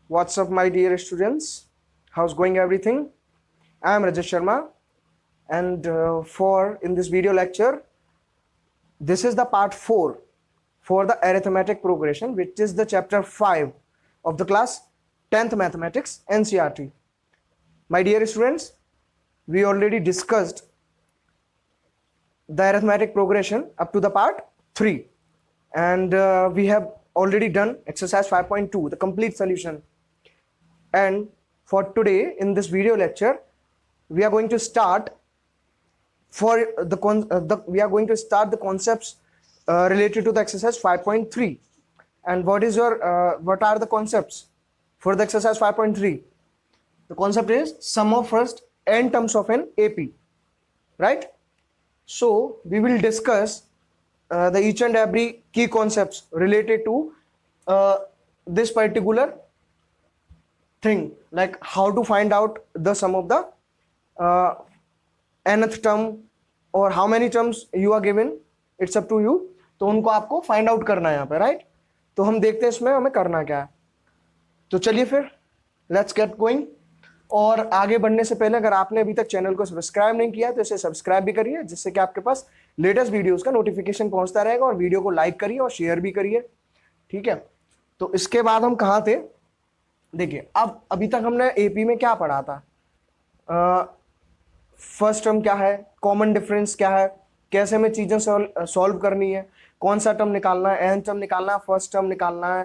What's up, my dear students? How's going everything? I am Rajesh Sharma, and for in this video lecture, this is the part 4 for the arithmetic progression, which is the chapter 5 of the class 10th mathematics NCERT. My dear students, we already discussed the arithmetic progression up to the part 3, and we have already done exercise 5.2, the complete solution. And for today in this video lecture, we are going to start the concepts related to the exercise 5.3. And what are the concepts for the exercise 5.3? The concept is sum of first n terms of an AP, right? So we will discuss the each and every key concepts related to this particular thing, like how to find out the sum of the nth term, or how many terms you are given, it's up to you. तो उनको आपको find out करना है यहाँ पे, right? तो हम देखते हैं इसमें हमें करना क्या है. तो चलिए फिर लेट्स गेट गोइंग. और आगे बढ़ने से पहले अगर आपने अभी तक चैनल को सब्सक्राइब नहीं किया तो इसे सब्सक्राइब भी करिए, जिससे कि आपके पास लेटेस्ट वीडियोस का नोटिफिकेशन पहुंचता रहेगा. और वीडियो को लाइक करिए और शेयर भी करिए, ठीक है? तो इसके बाद हम कहाँ थे? देखिए, अब अभी तक हमने एपी में क्या पढ़ा था? फर्स्ट टर्म क्या है, कॉमन डिफरेंस क्या है, कैसे हमें चीजें सॉल्व करनी है, कौन सा टर्म निकालना है, एन टर्म निकालना है, फर्स्ट टर्म निकालना है,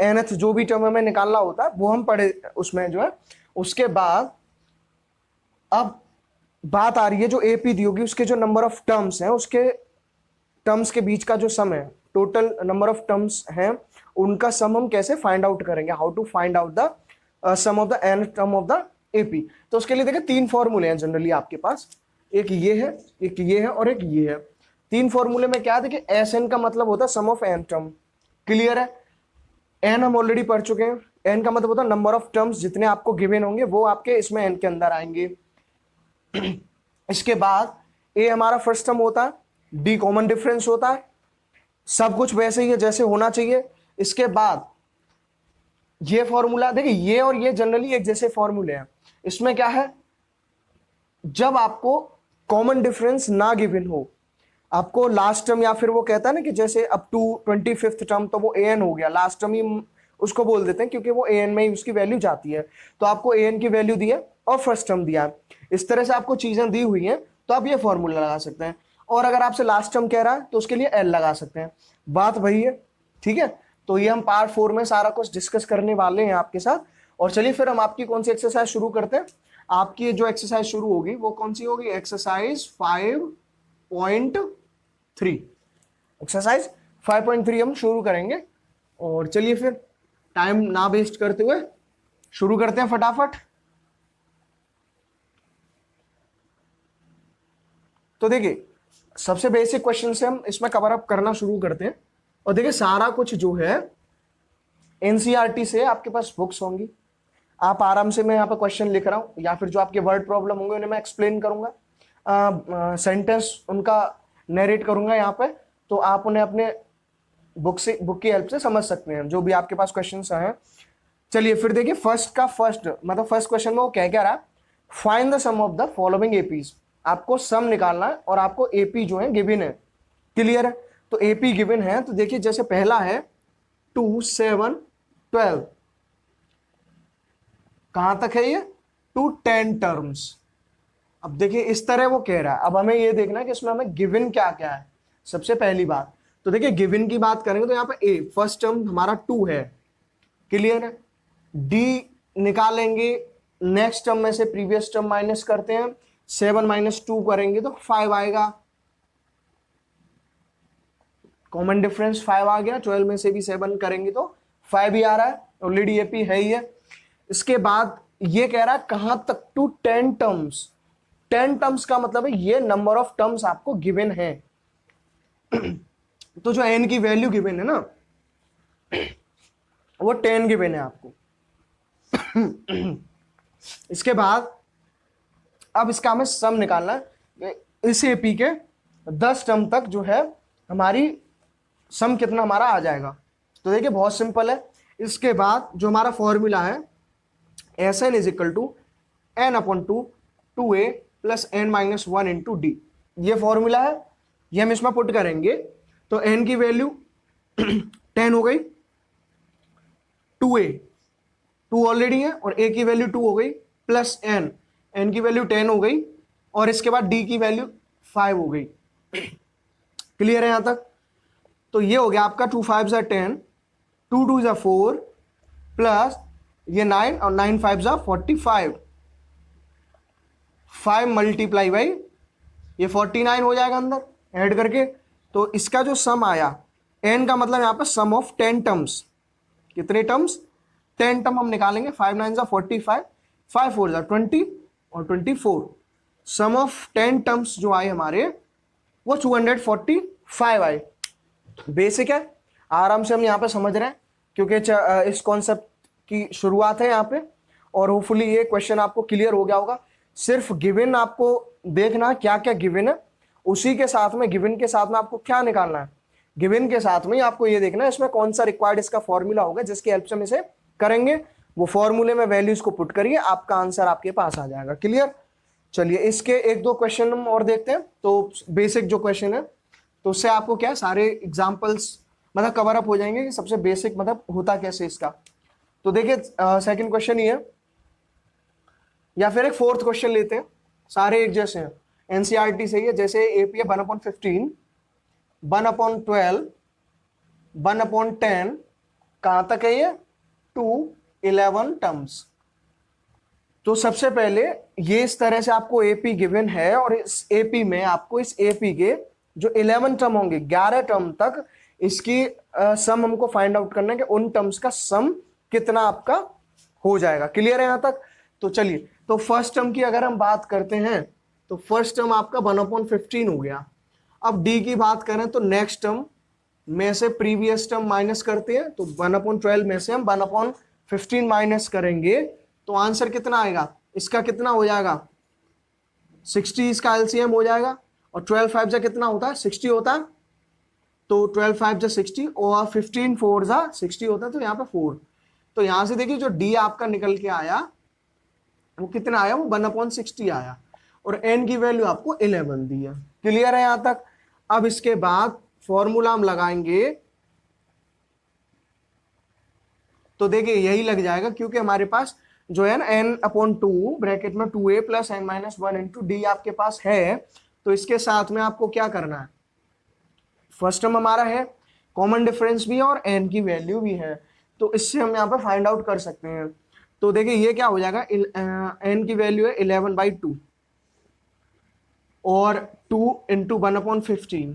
एनथ जो भी टर्म हमें निकालना होता है वो हम पढ़े उसमें जो है. उसके बाद अब बात आ रही है जो एपी दी होगी उसके जो नंबर ऑफ टर्म्स हैं, उसके टर्म्स के बीच का जो सम है, टोटल नंबर ऑफ टर्म्स हैं, उनका सम हम कैसे फाइंड आउट करेंगे, how to find out the sum of the n term of the AP. तो उसके लिए देखिए 3 फॉर्मूले हैं जनरली आपके पास. एक ये है, एक ये है और एक ये है. 3 फॉर्मूले में क्या है? देखिए, एस एन का मतलब होता है सम ऑफ एन टर्म. क्लियर है? एन हम ऑलरेडी पढ़ चुके हैं. एन का मतलब होता है नंबर ऑफ टर्म्स जितने आपको गिवन होंगे वो आपके इसमें एन के अंदर आएंगे. इसके बाद ए हमारा फर्स्ट टर्म होता है, डी कॉमन डिफरेंस होता है, सब कुछ वैसे ही है जैसे होना चाहिए. इसके बाद ये फॉर्मूला, देखिए ये और ये जनरली एक जैसे फॉर्मूले हैं. इसमें क्या है? जब आपको कॉमन डिफरेंस ना गिवन हो, आपको लास्ट टर्म, या फिर वो कहता है ना कि जैसे अप टू 25th टर्म, तो वो एन हो गया, लास्ट टर्म ही उसको बोल देते हैं क्योंकि वो एन में ही उसकी वैल्यू जाती है. तो आपको एन की वैल्यू दी है और फर्स्ट टर्म दिया है. इस तरह से आपको चीजें दी हुई हैं तो आप ये फॉर्मूला लगा सकते हैं. और अगर आपसे लास्ट टर्म कह रहा है तो उसके लिए एल लगा सकते हैं. बात वही है, ठीक है? तो ये हम पार्ट 4 में सारा कुछ डिस्कस करने वाले हैं आपके साथ. और चलिए फिर हम आपकी कौन सी एक्सरसाइज शुरू करते हैं. आपकी जो एक्सरसाइज शुरू होगी वो कौन सी होगी? एक्सरसाइज 5.3. एक्सरसाइज 5.3 हम शुरू करेंगे. और चलिए फिर टाइम ना वेस्ट करते हुए शुरू करते हैं फटाफट. तो देखिए, सबसे बेसिक क्वेश्चन से हम इसमें कवर अप करना शुरू करते हैं. और देखिए, सारा कुछ जो है एनसीईआरटी से आपके पास बुक्स होंगी. आप आराम से, मैं यहाँ पे क्वेश्चन लिख रहा हूँ या फिर जो आपके वर्ड प्रॉब्लम होंगे उन्हें मैं एक्सप्लेन करूंगा, सेंटेंस उनका नरेट करूंगा यहाँ पे. तो आप उन्हें अपने बुक की हेल्प से समझ सकते हैं जो भी आपके पास क्वेश्चन हैं. चलिए फिर देखिए, फर्स्ट क्वेश्चन में वो क्या रहा? Find the sum of the following APs. आपको सम निकालना है और आपको एपी जो है गिवन है. क्लियर है? तो एपी गिवन है. तो देखिए, जैसे पहला है 2, 7, 12. कहां तक है ये? To 10 terms. अब देखिए, इस तरह वो कह रहा है. अब हमें ये देखना है कि इसमें हमें गिवन क्या क्या है. सबसे पहली बात तो देखिए, गिवन की बात करेंगे तो यहाँ पे ए फर्स्ट टर्म हमारा 2 है. क्लियर है? डी निकालेंगे, नेक्स्ट टर्म में से प्रीवियस टर्म माइनस करते हैं, 7 - 2 करेंगे तो 5 आएगा. कॉमन डिफरेंस 5 आ गया. 12 में से भी 7 करेंगे तो 5 ही आ रहा है. ऑलरेडी एपी है ही है. इसके बाद ये कह रहा है कहां तक? To 10 terms. 10 टर्म्स का मतलब है ये नंबर ऑफ टर्म्स आपको गिवन है. तो जो एन की वैल्यू गिवन है ना, वो 10 गिवन है आपको. इसके बाद अब इसका हमें सम निकालना है. इस एपी के 10 टर्म तक जो है हमारी सम कितना हमारा आ जाएगा. तो देखिए, बहुत सिंपल है. इसके बाद जो हमारा फॉर्मूला है S n is equal to n upon two A plus N minus one into d, ये फॉर्मूला है, ये हम इसमें पुट करेंगे तो एन की वैल्यू 10 हो गई, टू ऑलरेडी है और ए की वैल्यू 2 हो गई, प्लस एन की वैल्यू 10 हो गई और इसके बाद डी की वैल्यू 5 हो गई। क्लियर है यहां तक? तो ये हो गया आपका 2 5 जा 10, 2 2 जा 4 प्लस ये 9 और 9 5 जा 45, 5 मल्टीप्लाई बाई ये 49 हो जाएगा अंदर ऐड करके। तो इसका जो सम आया, एन का मतलब यहाँ पे सम ऑफ 10 टर्म्स, कितने टर्म्स? 10 टर्म हम निकालेंगे, 5 9 जा 45, 5 4 जा 20 और 24, सम ऑफ 10 टर्म्स जो आए हमारे वो 245 आए। बेसिक है, आराम से हम यहाँ पे समझ रहे हैं क्योंकि इस कॉन्सेप्ट की शुरुआत है यहाँ पे, और होपफुली ये क्वेश्चन आपको क्लियर हो गया होगा। सिर्फ गिवन आपको देखना क्या क्या गिवन है, उसी के साथ में गिवन के साथ में आपको क्या निकालना है, गिवन के साथ में आपको ये देखना है इसमें कौन सा रिक्वायर्ड इसका फॉर्मूला होगा जिसकी हेल्प से हम इसे करेंगे, वो फॉर्मूले में वैल्यूज को पुट करिए, आपका आंसर आपके पास आ जाएगा। क्लियर? चलिए इसके एक दो क्वेश्चन हम और देखते हैं। तो बेसिक जो क्वेश्चन है तो उससे आपको क्या सारे एग्जाम्पल्स मतलब कवर अप हो जाएंगे कि सबसे बेसिक मतलब होता कैसे इसका। तो देखिए सेकंड क्वेश्चन ये है, या फिर एक फोर्थ क्वेश्चन लेते हैं, सारे एक जैसे हैं, एनसीईआरटी से ही है। जैसे एपी है 1/15, 1/12, 1/10, कहां तक है ये? 2 11 टर्म्स। तो सबसे पहले ये इस तरह से आपको एपी गिवन है और इस एपी में आपको इस एपी के जो 11 टर्म होंगे 11 टर्म तक इसकी सम हमको फाइंड आउट करना है कि उन टर्म्स का सम कितना आपका हो जाएगा। क्लियर है यहां तक? तो चलिए, तो फर्स्ट टर्म की अगर हम बात करते हैं तो फर्स्ट टर्म आपका 1/15 हो गया। अब डी की बात करें तो नेक्स्ट टर्म में से प्रीवियस टर्म माइनस करते हैं, तो 1/12 में से हम 1/15 माइनस करेंगे तो आंसर कितना आएगा? इसका कितना हो जाएगा? 60 इसका एलसीएम हो जाएगा, और 12 5 जा कितना होता है? 60 होता है, तो 12 5 जा 60 और 15 4 जा 60 होता है, तो यहाँ पे 4। तो यहां से देखिए जो डी आपका निकल के आया वो कितना आया? वो 1/60 आया, और एन की वैल्यू आपको 11 दी है। क्लियर है यहां तक? अब इसके बाद फॉर्मूला हम लगाएंगे तो देखिए यही लग जाएगा, क्योंकि हमारे पास जो है ना n/2 ब्रैकेट में 2a plus n minus 1 into D आपके पास है। तो इसके साथ में आपको क्या करना है? फर्स्ट टर्म हमारा है, कॉमन डिफरेंस भी है और n की वैल्यू भी है, तो इससे हम यहाँ पे फाइंड आउट कर सकते हैं। तो देखिए ये क्या हो जाएगा? n की वैल्यू है 11/2 और 2 इंटू 1/15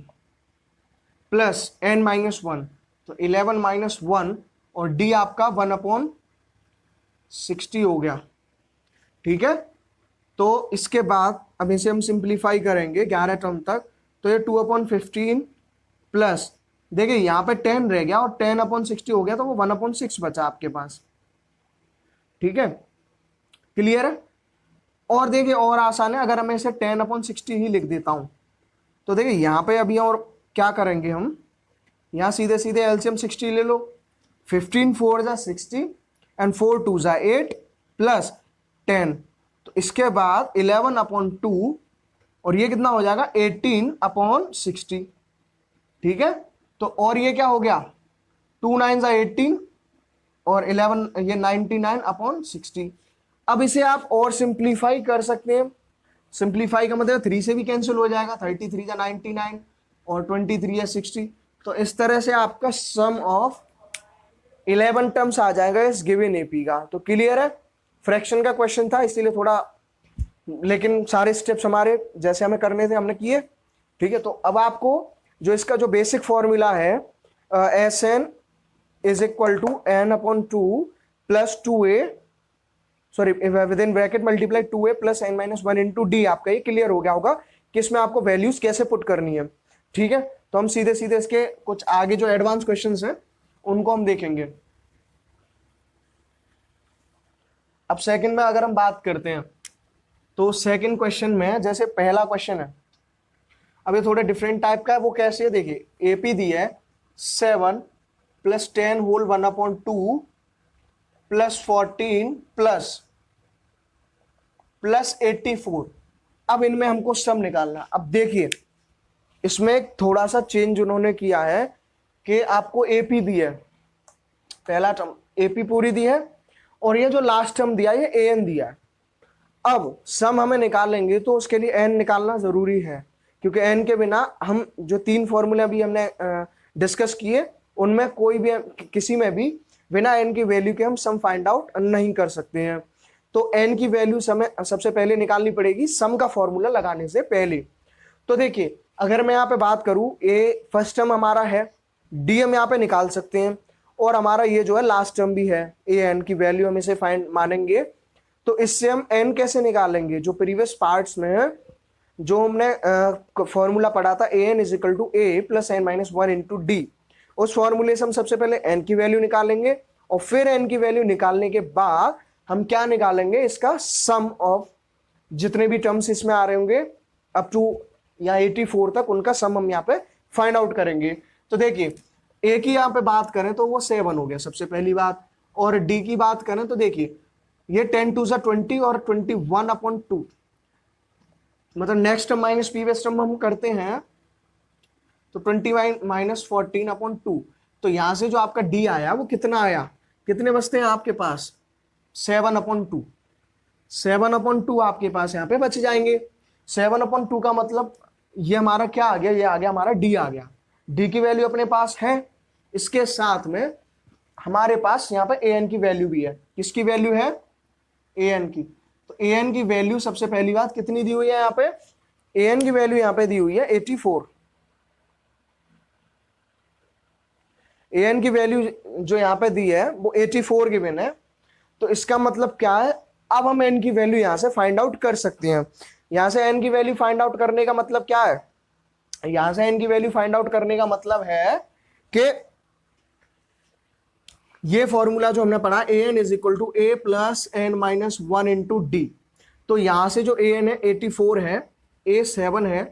प्लस n माइनस 1, तो 11 माइनस 1 और d आपका 1/60 हो गया। ठीक है, तो इसके बाद अब इसे हम सिंप्लीफाई करेंगे 11 टर्म तक, तो ये 2/15 प्लस देखिए यहाँ पे 10 रह गया और 10/60 हो गया, तो वो 1/6 बचा आपके पास। ठीक है, क्लियर है? और देखिए और आसान है, अगर मैं इसे 10/60 ही लिख देता हूं तो देखिए यहाँ पे अभी और क्या करेंगे हम, यहाँ सीधे सीधे एलसीएम 60 ले लो, 15 4 जा 60 एंड 4 2 जा 8 प्लस 10, तो इसके बाद 11/2 और ये कितना हो जाएगा? 18/60। ठीक है, तो और ये क्या हो गया? 2 9 जा 18 और 11 ये 99/60। अब इसे आप और सिंप्लीफाई कर सकते हैं, सिंप्लीफाई का मतलब 3 से भी कैंसिल हो जाएगा, 33 जा 99 और 23 या 60। तो इस तरह से आपका सम ऑफ 11 टर्म्स आ जाएगा इस गिवन एपी का। तो क्लियर है? फ्रैक्शन का क्वेश्चन था इसीलिए थोड़ा, लेकिन सारे स्टेप्स हमारे जैसे हमें करने थे हमने किए। ठीक है, तो अब आपको जो इसका जो बेसिक फॉर्मूला है S n is equal to n/2 plus 2a sorry within bracket multiply 2a plus n minus 1 into d, आपका ये क्लियर हो गया होगा कि इसमें आपको वैल्यूज कैसे पुट करनी है। ठीक है, तो हम सीधे सीधे इसके कुछ आगे जो एडवांस क्वेश्चंस हैं उनको हम देखेंगे। अब सेकंड में अगर हम बात करते हैं तो सेकंड क्वेश्चन में जैसे पहला क्वेश्चन है, अब ये थोड़ा डिफरेंट टाइप का है। वो कैसे है देखिए, एपी दी है 7 + 10 होल 1/2 +14 प्लस 84। अब इनमें हमको सम निकालना। अब देखिए इसमें एक थोड़ा सा चेंज उन्होंने किया है कि आपको एपी दी है, पहला टर्म एपी पूरी दी है, और ये जो लास्ट टर्म दिया है ये एन दिया है। अब सम हमें निकालेंगे तो उसके लिए एन निकालना जरूरी है, क्योंकि एन के बिना हम जो 3 फॉर्मूला भी हमने डिस्कस किए उनमें कोई भी किसी में भी बिना एन की वैल्यू के हम सम फाइंड आउट नहीं कर सकते हैं। तो एन की वैल्यू सबसे पहले निकालनी पड़ेगी सम का फॉर्मूला लगाने से पहले। तो देखिए अगर मैं यहाँ पे बात करूं, ए फर्स्ट टर्म हमारा है, डी हम यहाँ पे निकाल सकते हैं, और हमारा ये जो है लास्ट टर्म भी है, ए एन की वैल्यू हम इसे फाइंड मानेंगे। तो इससे हम एन कैसे निकालेंगे, जो प्रीवियस पार्ट्स में है जो हमने फॉर्मूला पढ़ा था, A N is equal to A plus N minus 1 into D, उस फॉर्मूले से हम सबसे पहले एन की वैल्यू निकालेंगे, और फिर एन की वैल्यू निकालने के बाद हम क्या निकालेंगे, इसका सम ऑफ जितने भी टर्म्स इसमें आ रहे होंगे अप टू या 84 तक, उनका सम हम यहाँ पे फाइंड आउट करेंगे। तो देखिए ए की यहाँ पे बात करें तो वो 7 हो गया सबसे पहली बात, और डी की बात करें तो देखिए ये 10 टू 20 और 21/2, मतलब next term minus previous term हम करते हैं तो 20 माइनस 14/2। तो यहां से जो आपका डी आया वो कितना आया, कितने बचते हैं आपके पास, 7/2। 7/2 आपके पास यहाँ पे बच जाएंगे। 7/2 का मतलब ये हमारा क्या आ गया, ये आ गया हमारा डी आ गया। डी की वैल्यू अपने पास है, इसके साथ में हमारे पास यहाँ पे ए एन की वैल्यू भी है। किसकी वैल्यू है, ए एन की। तो ए एन की वैल्यू सबसे पहली बात कितनी दी हुई है यहाँ पे, ए एन की वैल्यू यहाँ पे दी हुई है 84। ए एन की वैल्यू जो यहाँ पे दी है वो 84 गिवन है। तो इसका मतलब क्या है, अब हम एन की वैल्यू यहां से फाइंड आउट कर सकते हैं। यहां से एन की वैल्यू फाइंड आउट करने का मतलब क्या है, यहां से एन की वैल्यू फाइंड आउट करने का मतलब है कि ये फॉर्मूला जो हमने पढ़ा A N is equal to A plus N minus 1 into D. तो यहां से जो ए एन है 84 है, ए 7 है,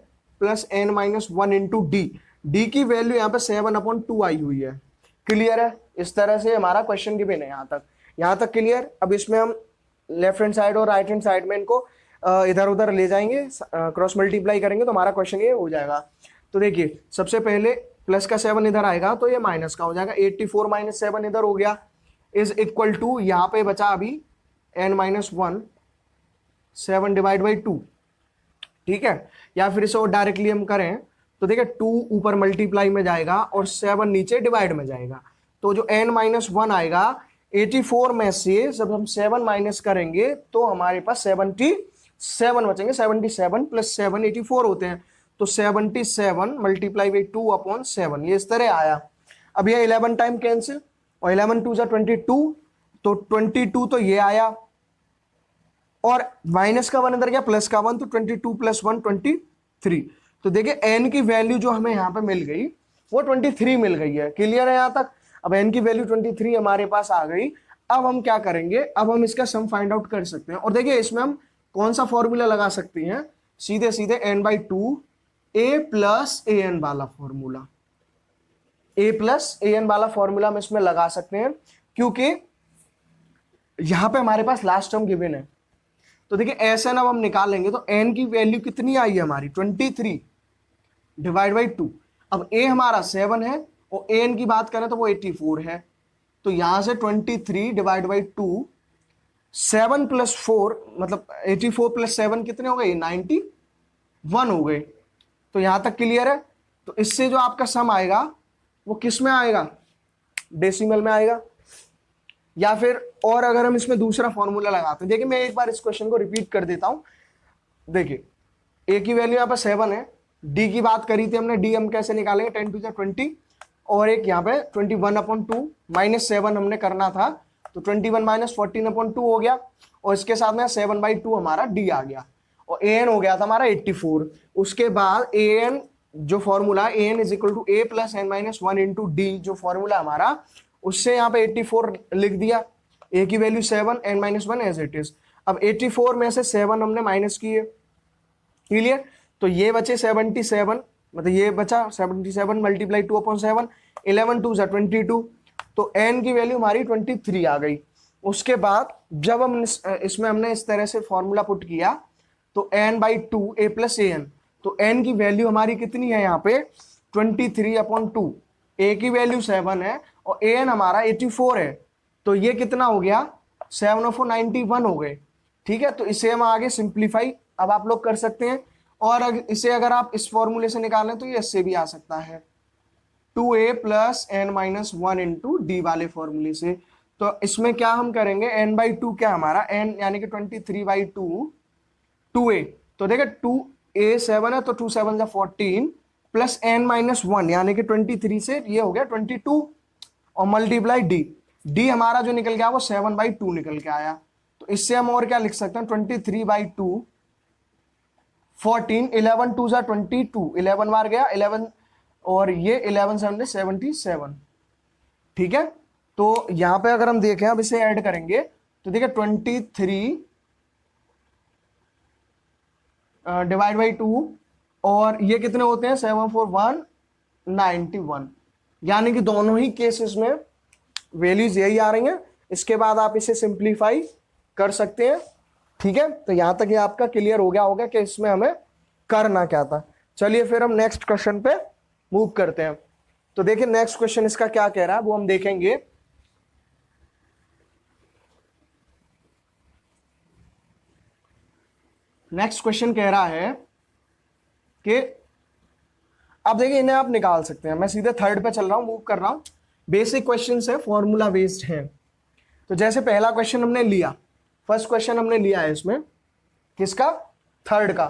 plus N minus 1 into d, d की वैल्यू यहाँ पे 7/2 आई हुई है। क्लियर है, इस तरह से हमारा क्वेश्चन गिवन है यहाँ तक क्लियर। अब इसमें हम लेफ्ट हैंड साइड और राइट हैंड साइड में इनको इधर उधर ले जाएंगे, क्रॉस मल्टीप्लाई करेंगे तो हमारा क्वेश्चन ये हो जाएगा। तो देखिए सबसे पहले प्लस का 7 इधर आएगा तो ये माइनस का हो जाएगा, 84 माइनस 7 इधर हो गया, इज इक्वल टू यहाँ पे बचा अभी n माइनस 1, 7 डिवाइड बाई 2, ठीक है। या फिर इसे और डायरेक्टली हम करें तो देखिए 2 ऊपर मल्टीप्लाई में जाएगा और 7 नीचे डिवाइड में जाएगा, तो जो n माइनस 1 आएगा 84 में से जब हम 7 माइनस करेंगे तो हमारे पास 77 बचेंगे। 77 प्लस 7 84 होते हैं, तो 77 मल्टीप्लाई बाई 2/7, ये इस तरह आया। अब ये 11 टाइम कैंसिल, और 11 2 22, तो 22 तो ये आया, और माइनस का 1 इधर गया, प्लस का 1, तो 22 प्लस 1 23। तो देखिए एन की वैल्यू जो हमें यहाँ पे मिल गई वो 23 मिल गई है। क्लियर है यहाँ तक। अब एन की वैल्यू 23 हमारे पास आ गई। अब हम क्या करेंगे, अब हम इसका सम फाइंड आउट कर सकते हैं, और देखिए इसमें हम कौन सा फॉर्मूला लगा सकते हैं, सीधे सीधे n/2 a plus A N वाला formula, a plus A N वाला फॉर्मूला हम इसमें लगा सकते हैं, क्योंकि यहां पे हमारे पास लास्ट टर्म गिवन है। तो देखिए ऐसे अब हम निकालेंगे तो n की वैल्यू कितनी आई है हमारी, 23 डिवाइड बाई 2। अब a हमारा 7 है और an की बात करें तो वो 84 है, तो यहां से 23 डिवाइड बाई 2, 7 प्लस 4 मतलब 84 प्लस 7 कितने हो गए, 91 हो गए। तो यहां तक क्लियर है। तो इससे जो आपका सम आएगा वो किस में आएगा, डेसिमल में आएगा। या फिर और अगर हम इसमें दूसरा फॉर्मूला लगाते हैं, देखिए मैं एक बार इस क्वेश्चन को रिपीट कर देता हूं। देखिए ए की वैल्यू यहाँ पर 7 है, डी की बात करी थी हमने, डी हम कैसे निकालेंगे, 10 टू 20, और एक यहाँ पे 21/2 माइनस 7 हमने करना था, तो 21 माइनस 14/2 हो गया, और इसके साथ में 7/2 हमारा डी आ गया, और ए एन हो गया था हमारा 84। उसके बाद ए एन जो formula a N is equal to A plus N minus 1 into d, जो फॉर्मूला हमारा, उससे यहाँ पे 84 लिख दिया, ए की value 7, n minus 1 as it is. अब 84 में से 7 हमने माइनस किए, क्लियर। तो ये बचे 77, मतलब ये बचा 77 मल्टीप्लाई 2/7, 11 2 22, तो n की वैल्यू हमारी 23 आ गई। उसके बाद जब हम इसमें हमने इस तरह से फॉर्मूला पुट किया तो n/2 a plus A n, तो n की वैल्यू हमारी कितनी है यहाँ पे 23/2, a की वैल्यू 7 है और a n हमारा 84 है, तो ये कितना हो गया 7 और 4 91 हो गए। ठीक है, तो इसे हम आगे सिंप्लीफाई अब आप लोग कर सकते हैं, और इसे अगर आप इस फॉर्मूले से निकालें तो ये इससे भी आ सकता है 2a plus n-1 into D वाले फॉर्मूले से। तो इसमें क्या हम करेंगे n/2 क्या हमारा n यानी कि 23/2 2a, तो देखिए 2a 7 है तो 2 7 जा 14 प्लस n-1 यानी कि 23 से ये हो गया 22 और मल्टीप्लाई डी हमारा जो निकल गया वो 7/2 निकल के आया। तो इससे हम और क्या लिख सकते हैं 23/2 14 11 2 जा 22 11 बार गया 11 और ये 11 7 77। ठीक है, तो यहां पे अगर हम देखें अब इसे ऐड करेंगे तो देखिए 23 डिवाइड बाई 2 और ये कितने होते हैं 7 4 1 91, यानी कि दोनों ही केसेस में वैल्यूज यही आ रही हैं। इसके बाद आप इसे सिंप्लीफाई कर सकते हैं। ठीक है, तो यहां तक ये आपका क्लियर हो गया होगा कि इसमें हमें करना क्या था। चलिए फिर हम नेक्स्ट क्वेश्चन पे मूव करते हैं। तो देखिए नेक्स्ट क्वेश्चन इसका क्या कह रहा है वो हम देखेंगे। नेक्स्ट क्वेश्चन कह रहा है कि अब देखिए इन्हें आप निकाल सकते हैं, मैं सीधे थर्ड पे चल रहा हूं, मूव कर रहा हूं। बेसिक क्वेश्चन है, फॉर्मूला बेस्ड है। तो जैसे पहला क्वेश्चन हमने लिया, फर्स्ट क्वेश्चन हमने लिया है इसमें किसका थर्ड का,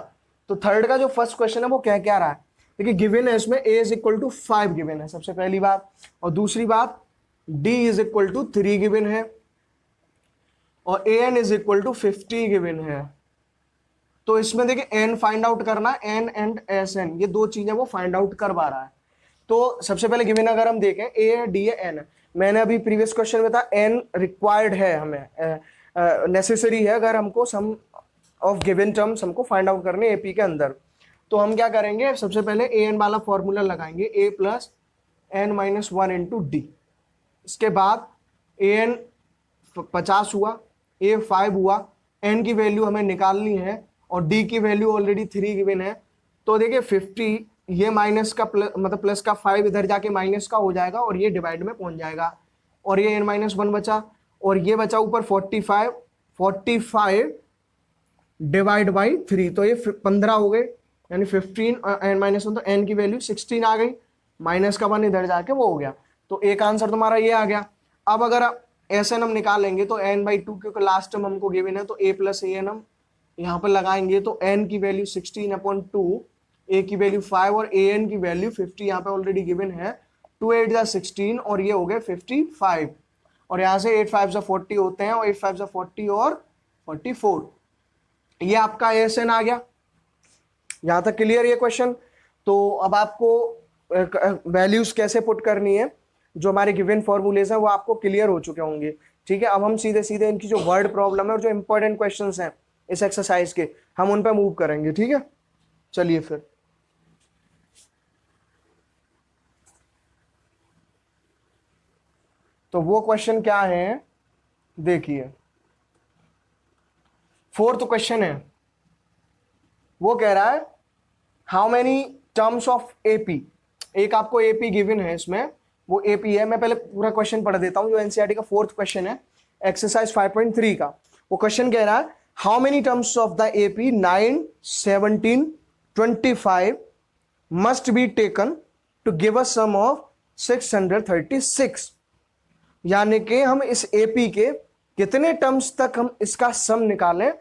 तो थर्ड का जो फर्स्ट क्वेश्चन है वो क्या रहा है, देखिए गिवन है इसमें a is equal to 5 given है सबसे पहली बात, और दूसरी बात d is equal to 3 given है और an is equal to 50 given है। तो इसमें देखिए n फाइंड आउट करना है, n एंड sn ये दो चीजें वो फाइंड आउट करवा रहा है। तो सबसे पहले गिवन अगर हम देखें a है d है n है, मैंने अभी प्रीवियस क्वेश्चन में था n रिक्वायर्ड है, हमें नेसेसरी है अगर हमको सम ऑफ गिवन टर्म्स हमको फाइंड आउट करने एपी के अंदर। तो हम क्या करेंगे सबसे पहले ए एन वाला फॉर्मूला लगाएंगे a plus n-1 into D. इसके बाद ए एन 50 हुआ, a 5 हुआ, n की वैल्यू हमें निकालनी है और d की वैल्यू ऑलरेडी 3 गिवन है। तो देखिए 50 ये माइनस का मतलब प्लस का 5 इधर जाके माइनस का हो जाएगा और ये डिवाइड में पहुंच जाएगा, और ये n-1 बचा और ये बचा ऊपर 45 डिवाइड बाई 3, तो ये 15 हो गए, यानी 15 n-1 तो n की वैल्यू 16 आ गई, माइनस का 1 इधर जाके वो हो गया। तो एक आंसर तुम्हारा ये आ गया। अब अगर एस एन हम निकालेंगे तो n/2 क्योंकि लास्ट टर्म हमको गिवन है तो a प्लस ए एन हम यहाँ पर लगाएंगे, तो n की वैल्यू 16/2, a की वैल्यू 5 और a n की वैल्यू 50 यहाँ पे ऑलरेडी गिवन है, 2 8 जा 16 और ये हो गए 55, और यहाँ से 8 5 जा 40 होते हैं और 8 5 जा 40 और 44, ये आपका एएसएन आ गया। यहां तक क्लियर ये क्वेश्चन। तो अब आपको वैल्यूज कैसे पुट करनी है, जो हमारे गिवन फॉर्मूलेज हैं वो आपको क्लियर हो चुके होंगे। ठीक है, अब हम सीधे सीधे इनकी जो वर्ड प्रॉब्लम है और जो इंपॉर्टेंट क्वेश्चंस हैं इस एक्सरसाइज के हम उन पे मूव करेंगे। ठीक है, चलिए फिर तो वो क्वेश्चन क्या है देखिए, फोर्थ क्वेश्चन है, वो कह रहा है how many terms of AP. एक आपको एपी गिवन है इसमें, वो एपी है, मैं पहले पूरा क्वेश्चन पढ़ देता हूं जो एनसीईआरटी का फोर्थ क्वेश्चन है एक्सरसाइज 5.3 का। वो क्वेश्चन कह रहा है how many terms of the AP 9 17 25 must be taken to give a sum of 636, यानी कि हम इस एपी के कितने टर्म्स तक हम इसका सम निकालें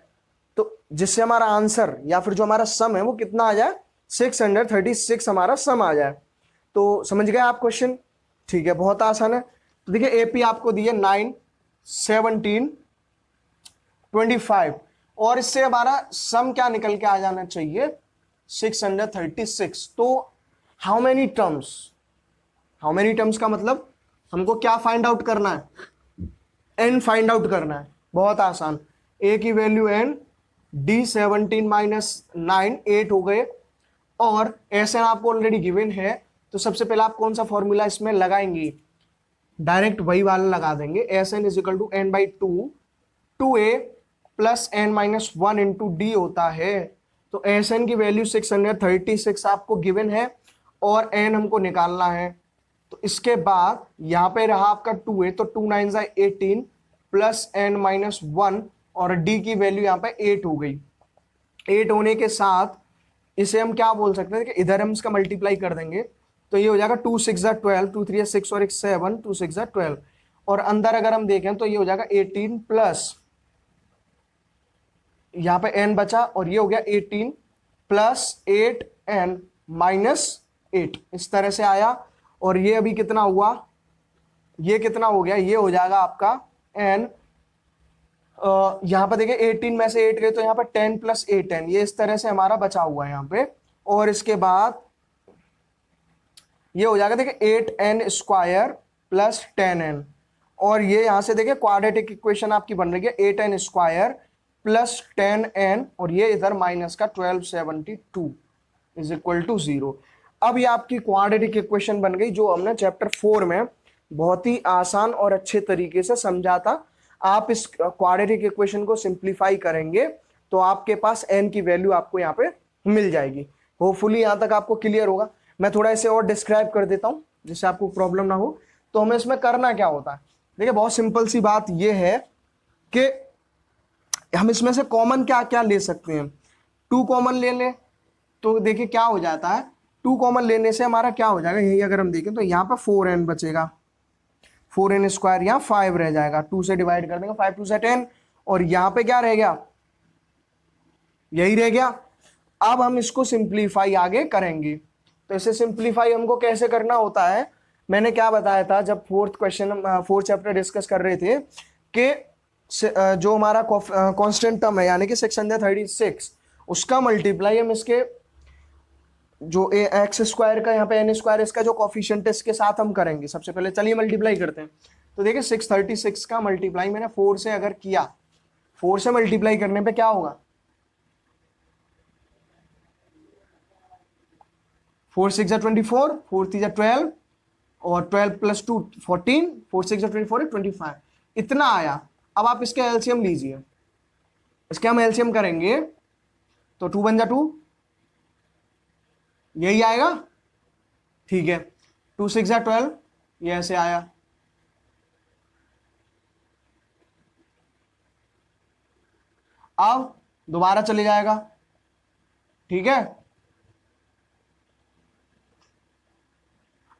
तो जिससे हमारा आंसर या फिर जो हमारा सम है वो कितना आ जाए 636 हमारा सम आ जाए। तो समझ गए आप क्वेश्चन? ठीक है, बहुत आसान है। तो देखिए एपी आपको दिए 9 17 25 और इससे हमारा सम क्या निकल के आ जाना चाहिए 636। तो how many terms, how many terms का मतलब हमको क्या फाइंड आउट करना है, n फाइंड आउट करना है। बहुत आसान, a की वैल्यू n, d 17 माइनस 9 8 हो गए, और एस एन आपको ऑलरेडी गिवन है। तो सबसे पहले आप कौन सा फॉर्मूला इसमें लगाएंगे, डायरेक्ट वही वाला लगा देंगे, S n is equal to n by two A plus N minus one into d होता है। तो एस एन की वैल्यू 636 आपको गिवन है और एन हमको निकालना है। तो इसके बाद यहाँ पे रहा आपका 2a, तो 2 9 18 प्लस एन माइनस वन और डी की वैल्यू यहाँ पे 8 हो गई। 8 होने के साथ इसे हम क्या बोल सकते हैं कि इधर हम इसका मल्टीप्लाई कर देंगे, तो ये हो जाएगा 2 6 12, 2 3 6 और 1 7, 2 6 12 और अंदर अगर हम देखें तो ये हो जाएगा 18 प्लस यहाँ पे n बचा और ये हो गया 18 प्लस 8n माइनस 8, इस तरह से आया। और ये अभी कितना हुआ, ये कितना हो गया, ये हो जाएगा आपका n, यहाँ पे देखिए 18 में से 8 गए तो यहाँ पे 10 प्लस 8n, ये इस तरह से हमारा बचा हुआ है यहाँ पे। और इसके बाद ये हो जाएगा देखिए 8n स्क्वायर प्लस 10n और ये यहाँ से देखिए क्वाड्रेटिक इक्वेशन आपकी बन रही है 8n स्क्वायर प्लस 10n और ये इधर माइनस का 1272 इज इक्वल टू 0। अब ये आपकी क्वाड्रेटिक इक्वेशन बन गई जो हमने चैप्टर 4 में बहुत ही आसान और अच्छे तरीके से समझा था। आप इस क्वाड्रेटिक इक्वेशन को सिंप्लीफाई करेंगे तो आपके पास n की वैल्यू आपको यहाँ पे मिल जाएगी। होपफुली यहाँ तक आपको क्लियर होगा। मैं थोड़ा इसे और डिस्क्राइब कर देता हूँ जिससे आपको प्रॉब्लम ना हो। तो हमें इसमें करना क्या होता है, देखिए बहुत सिंपल सी बात यह है कि हम इसमें से कॉमन क्या क्या ले सकते हैं। 2 कॉमन ले लें तो देखिए क्या हो जाता है, 2 कॉमन लेने से हमारा क्या हो जाएगा, यही अगर हम देखें तो यहाँ पर 4n बचेगा, 4n स्क्वायर, यहाँ 5 रह जाएगा, 2 से डिवाइड कर देंगे, 5 2 से 10 और यहाँ पे क्या रह गया, यही रह गया। अब हम इसको सिंप्लीफाई आगे करेंगे। तो इसे सिंप्लीफाई हमको कैसे करना होता है, मैंने क्या बताया था जब 4th चैप्टर डिस्कस कर रहे थे कि जो हमारा कांस्टेंट टर्म है यानी कि 636 उसका मल्टीप्लाई हम इसके जो एक्स स्क्वायर का यहाँ पे एन स्क्वायर इसका जो कॉफिशिएंट है इसके साथ हम करेंगे। सबसे पहले चलिए मल्टीप्लाई करते हैं। तो देखिए 636 का मल्टीप्लाई मैंने 4 से अगर किया, 4 से मल्टीप्लाई करने पे क्या होगा, 4 6 24, 4 3 12 और 12 प्लस 2 14, 4 6 24 25, इतना आया। अब आप इसका एलसीएम लीजिए, इसके हम एलसीएम करेंगे तो 2 बन जा 2, यही आएगा, ठीक है। 2 6 12, ये ऐसे आया। अब दोबारा चले जाएगा, ठीक है।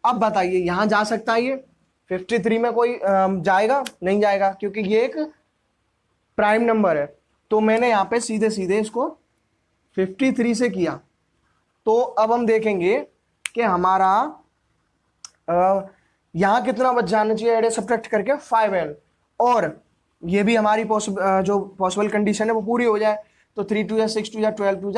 अब बताइए यहां जा सकता है ये 53 में कोई जाएगा नहीं जाएगा क्योंकि ये एक प्राइम नंबर है। तो मैंने यहाँ पे सीधे सीधे इसको 53 से किया। तो अब हम देखेंगे कि हमारा यहाँ कितना बच जाना चाहिए, एड सब्ट्रैक्ट करके 5n, और ये भी हमारी जो पॉसिबल कंडीशन है वो पूरी हो जाए। तो 3 2 6 2 12 2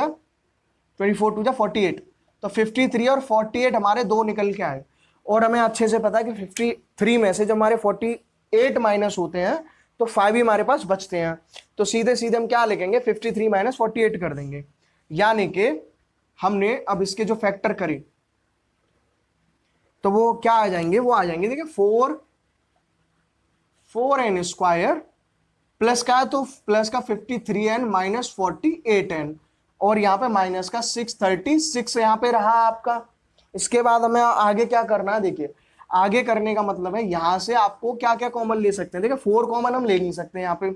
24 2 48, तो 53 और 48 हमारे दो निकल के आए। और हमें अच्छे से पता है कि 53 में से जब हमारे 48 माइनस होते हैं तो 5 ही हमारे पास बचते हैं। तो सीधे सीधे हम क्या लिखेंगे, 53 माइनस 48 कर देंगे। यानी कि हमने अब इसके जो फैक्टर करे तो वो क्या आ जाएंगे, वो आ जाएंगे देखिए 4n स्क्वायर प्लस का, तो प्लस का 53n माइनस 48n और यहाँ पे माइनस का 636 यहाँ पे रहा आपका। इसके बाद हमें आगे क्या करना है, देखिए आगे करने का मतलब है यहां से आपको क्या क्या कॉमन ले सकते हैं। देखिए 4 कॉमन हम ले नहीं सकते, यहाँ पे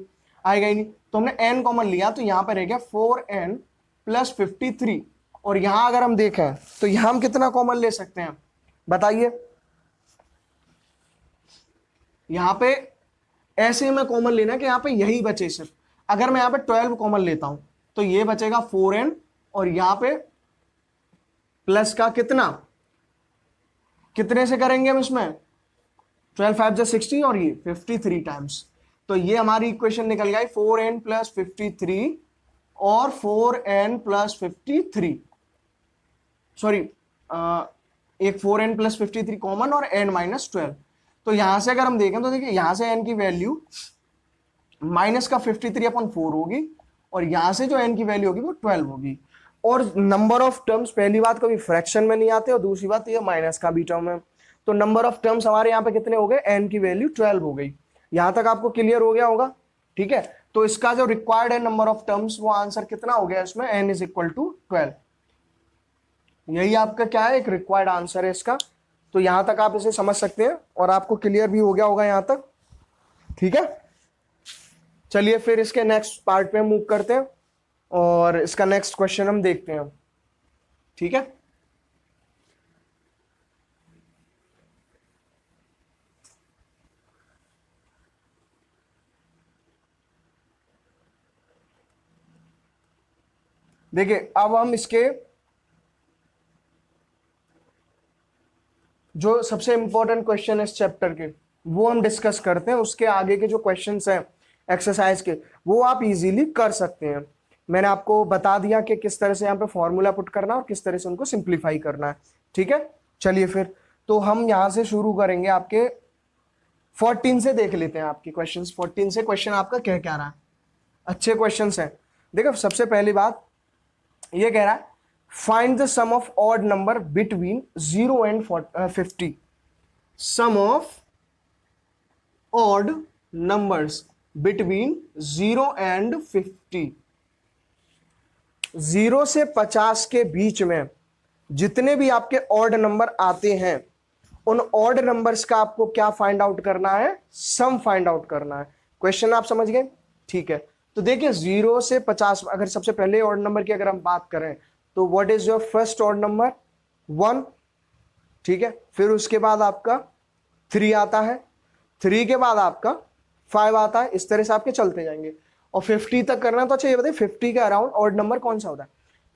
आएगा ही नहीं, तो हमने n कॉमन लिया तो यहाँ पे रह गया 4n प्लस 53। और यहां अगर हम देखें तो यहां हम कितना कॉमन ले सकते हैं बताइए। यहां पे ऐसे में कॉमन लेना कि यहाँ पे यही बचे सिर्फ। अगर मैं यहाँ पे 12 कॉमन लेता हूं तो ये बचेगा 4n और यहाँ पे प्लस का कितने से करेंगे हम इसमें, 12 5 60 और ये 53 टाइम्स। तो ये हमारी इक्वेशन निकल गई 4n प्लस 53 और 4n प्लस 53, सॉरी एक 4n प्लस 53 कॉमन और n माइनस 12। तो यहां से अगर हम देखें तो देखिए यहां से n की वैल्यू माइनस का 53/4 होगी और यहां से जो n की वैल्यू होगी वो 12 होगी। और नंबर ऑफ टर्म्स पहली बात कभी फ्रैक्शन में नहीं आते और दूसरी बात ये माइनस का भी टर्म है। तो नंबर ऑफ टर्म्स हमारे यहाँ पे कितने हो गए, n की वैल्यू 12 हो गई। यहां तक आपको क्लियर हो गया होगा, ठीक है। तो इसका जो रिक्वायर्ड है नंबर ऑफ टर्म्स, वो आंसर कितना हो गया इसमें, n इज इक्वल टू 12। यही आपका क्या है, एक रिक्वायर्ड आंसर है इसका। तो यहां तक आप इसे समझ सकते हैं और आपको क्लियर भी हो गया होगा यहां तक, ठीक है। चलिए फिर इसके नेक्स्ट पार्ट पे मूव करते हैं और इसका नेक्स्ट क्वेश्चन हम देखते हैं, ठीक है। देखिए अब हम इसके जो सबसे इंपॉर्टेंट क्वेश्चन है इस चैप्टर के, वो हम डिस्कस करते हैं। उसके आगे के जो क्वेश्चंस हैं एक्सरसाइज के, वो आप इजीली कर सकते हैं। मैंने आपको बता दिया कि किस तरह से यहाँ पे फॉर्मूला पुट करना है और किस तरह से उनको सिंप्लीफाई करना है, ठीक है। चलिए फिर तो हम यहाँ से शुरू करेंगे, आपके 14 से देख लेते हैं आपके क्वेश्चंस। 14 से क्वेश्चन आपका क्या रहा है, अच्छे क्वेश्चंस हैं। देखो सबसे पहली बात ये कह रहा है, find the sum of odd number between 0 and 50। Sum of odd numbers between 0 and 50। 0 से 50 के बीच में जितने भी आपके ऑड नंबर आते हैं, उन ऑड नंबर्स का आपको क्या फाइंड आउट करना है, सम फाइंड आउट करना है। क्वेश्चन आप समझ गए, ठीक है। तो देखिए 0 से 50, अगर सबसे पहले ऑड नंबर की अगर हम बात करें तो what is your first odd number, 1, ठीक है। फिर उसके बाद आपका 3 आता है, 3 के बाद आपका 5 आता है, इस तरह से आपके चलते जाएंगे। और 50 तक करना तो अच्छा ये बताइए 50 के अराउंड ऑड नंबर कौन सा होता है,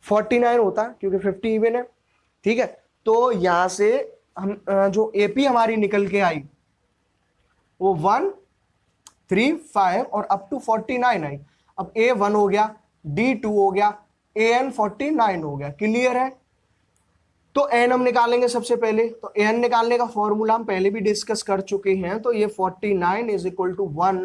49 होता है, क्योंकि 50 इवन है, ठीक है। तो यहां से हम जो एपी हमारी निकल के आई वो 1, 3, 5 और अप टू 49 आई। अब ए 1 हो गया, डी 2 हो गया, ए एन 49 हो गया, क्लियर है। तो एन हम निकालेंगे सबसे पहले, तो एन निकालने का फॉर्मूला हम पहले भी डिस्कस कर चुके हैं। तो ये 49 is equal to 1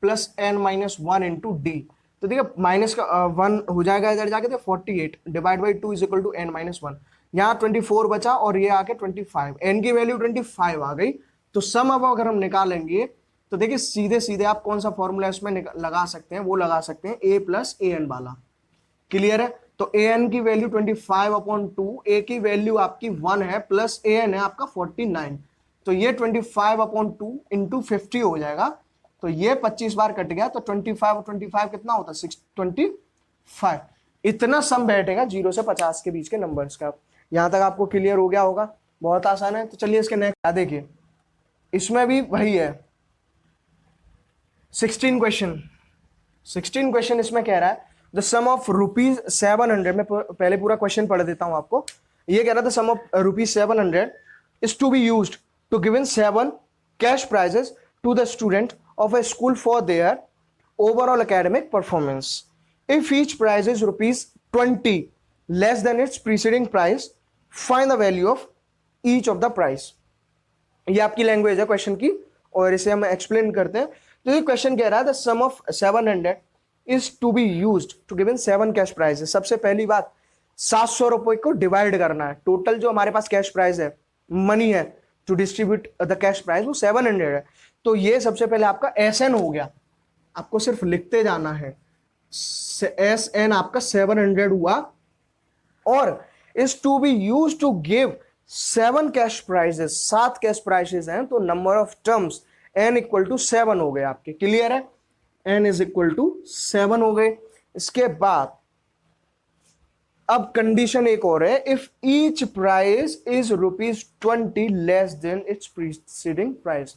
plus N minus 1 into D. तो देखिए माइनस का 1 हो जाएगा इधर जाके, तो 48 divide by 2 is equal to n minus 1। यहाँ 24 बचा और ये आके 25, एन की वैल्यू 25 आ गई। तो सम अब अगर हम निकालेंगे तो देखिए सीधे सीधे आप कौन सा फॉर्मूला इसमें लगा सकते हैं, वो लगा सकते हैं ए प्लस ए एन वाला, क्लियर है। तो ए एन की वैल्यू 25/2, ए की वैल्यू आपकी 1 है, प्लस ए एन है आपका 49। तो ये 25/2 इंटू 50 हो जाएगा। तो ये 25 बार कट गया, तो 25 और 25 कितना होता है, 625। इतना सम बैठेगा 0 से 50 के बीच के नंबर्स का। यहां तक आपको क्लियर हो गया होगा, बहुत आसान है। तो चलिए इसके नेक्स्ट देखिए, इसमें भी वही है 16 क्वेश्चन इसमें कह रहा है द सम ऑफ ₹700। मैं पहले पूरा क्वेश्चन पढ़ देता हूं आपको। ये कह रहा था sum of ₹700 is to be used to given 7 cash prizes to the student of a school for their overall academic performance. If each prize is ₹20 less than its preceding price, find the value of each of the price. ये आपकी language है question की और इसे हम explain करते हैं। तो ये क्वेश्चन कह रहा है the sum of 700 is to be used to given 7 cash prizes. सबसे पहली बात 700 रुपए को डिवाइड करना है। टोटल जो हमारे पास कैश प्राइस है, मनी है to distribute the cash price, वो 700 है। तो ये सबसे पहले आपका एस एन हो गया, आपको सिर्फ लिखते जाना है। एस एन आपका 700 हुआ और is to be use to give 7 cash prizes, 7 cash prizes हैं। तो number of terms n equal to 7 हो गए आपके, क्लियर है। n इज इक्वल टू 7 हो गए। इसके बाद अब कंडीशन एक और है, if each price is ₹20 less than its preceding price.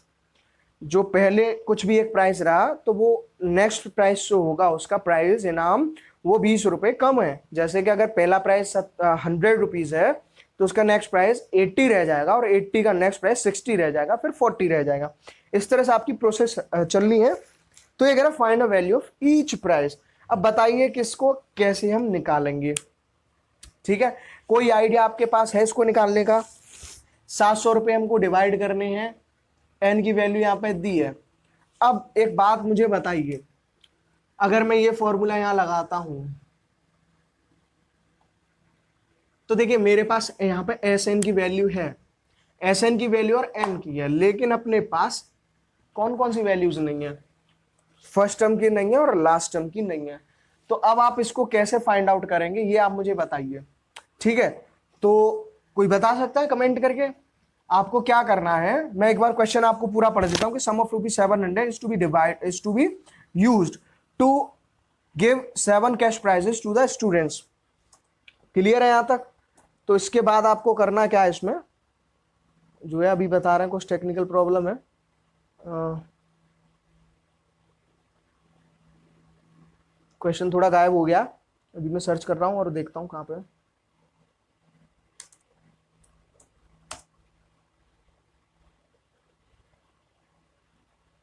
जो पहले कुछ भी एक प्राइस रहा तो वो नेक्स्ट प्राइस जो होगा उसका प्राइस इनाम वो 20 रुपए कम है। जैसे कि अगर पहला प्राइस 100 रुपीज है तो उसका नेक्स्ट प्राइस 80 रह जाएगा और 80 का नेक्स्ट प्राइस 60 रह जाएगा, फिर 40 रह जाएगा। इस तरह से आपकी प्रोसेस चलनी है। तो ये कह रहा है find the value of each price. अब बताइए कि इसको कैसे हम निकालेंगे, ठीक है। कोई आइडिया आपके पास है इसको निकालने का? 700 रुपये हमको डिवाइड करने हैं, एन की वैल्यू यहाँ पे दी है। अब एक बात मुझे बताइए, अगर मैं ये फॉर्मूला यहां लगाता हूं तो देखिए मेरे पास यहाँ पे एस एन की वैल्यू है, एस एन की वैल्यू और एन की है, लेकिन अपने पास कौन कौन सी वैल्यूज नहीं है, फर्स्ट टर्म की नहीं है और लास्ट टर्म की नहीं है। तो अब आप इसको कैसे फाइंड आउट करेंगे ये आप मुझे बताइए, ठीक है। तो कोई बता सकता है कमेंट करके आपको क्या करना है। मैं एक बार क्वेश्चन आपको पूरा पढ़ देता हूं कि sum of ₹700 is to be used to give 7 cash prizes to the students. Clear है यहां तक? तो इसके बाद आपको करना क्या है, इसमें जो है अभी बता रहे हैं, कुछ टेक्निकल प्रॉब्लम है। क्वेश्चन थोड़ा गायब हो गया, अभी मैं सर्च कर रहा हूं और देखता हूं कहां पे।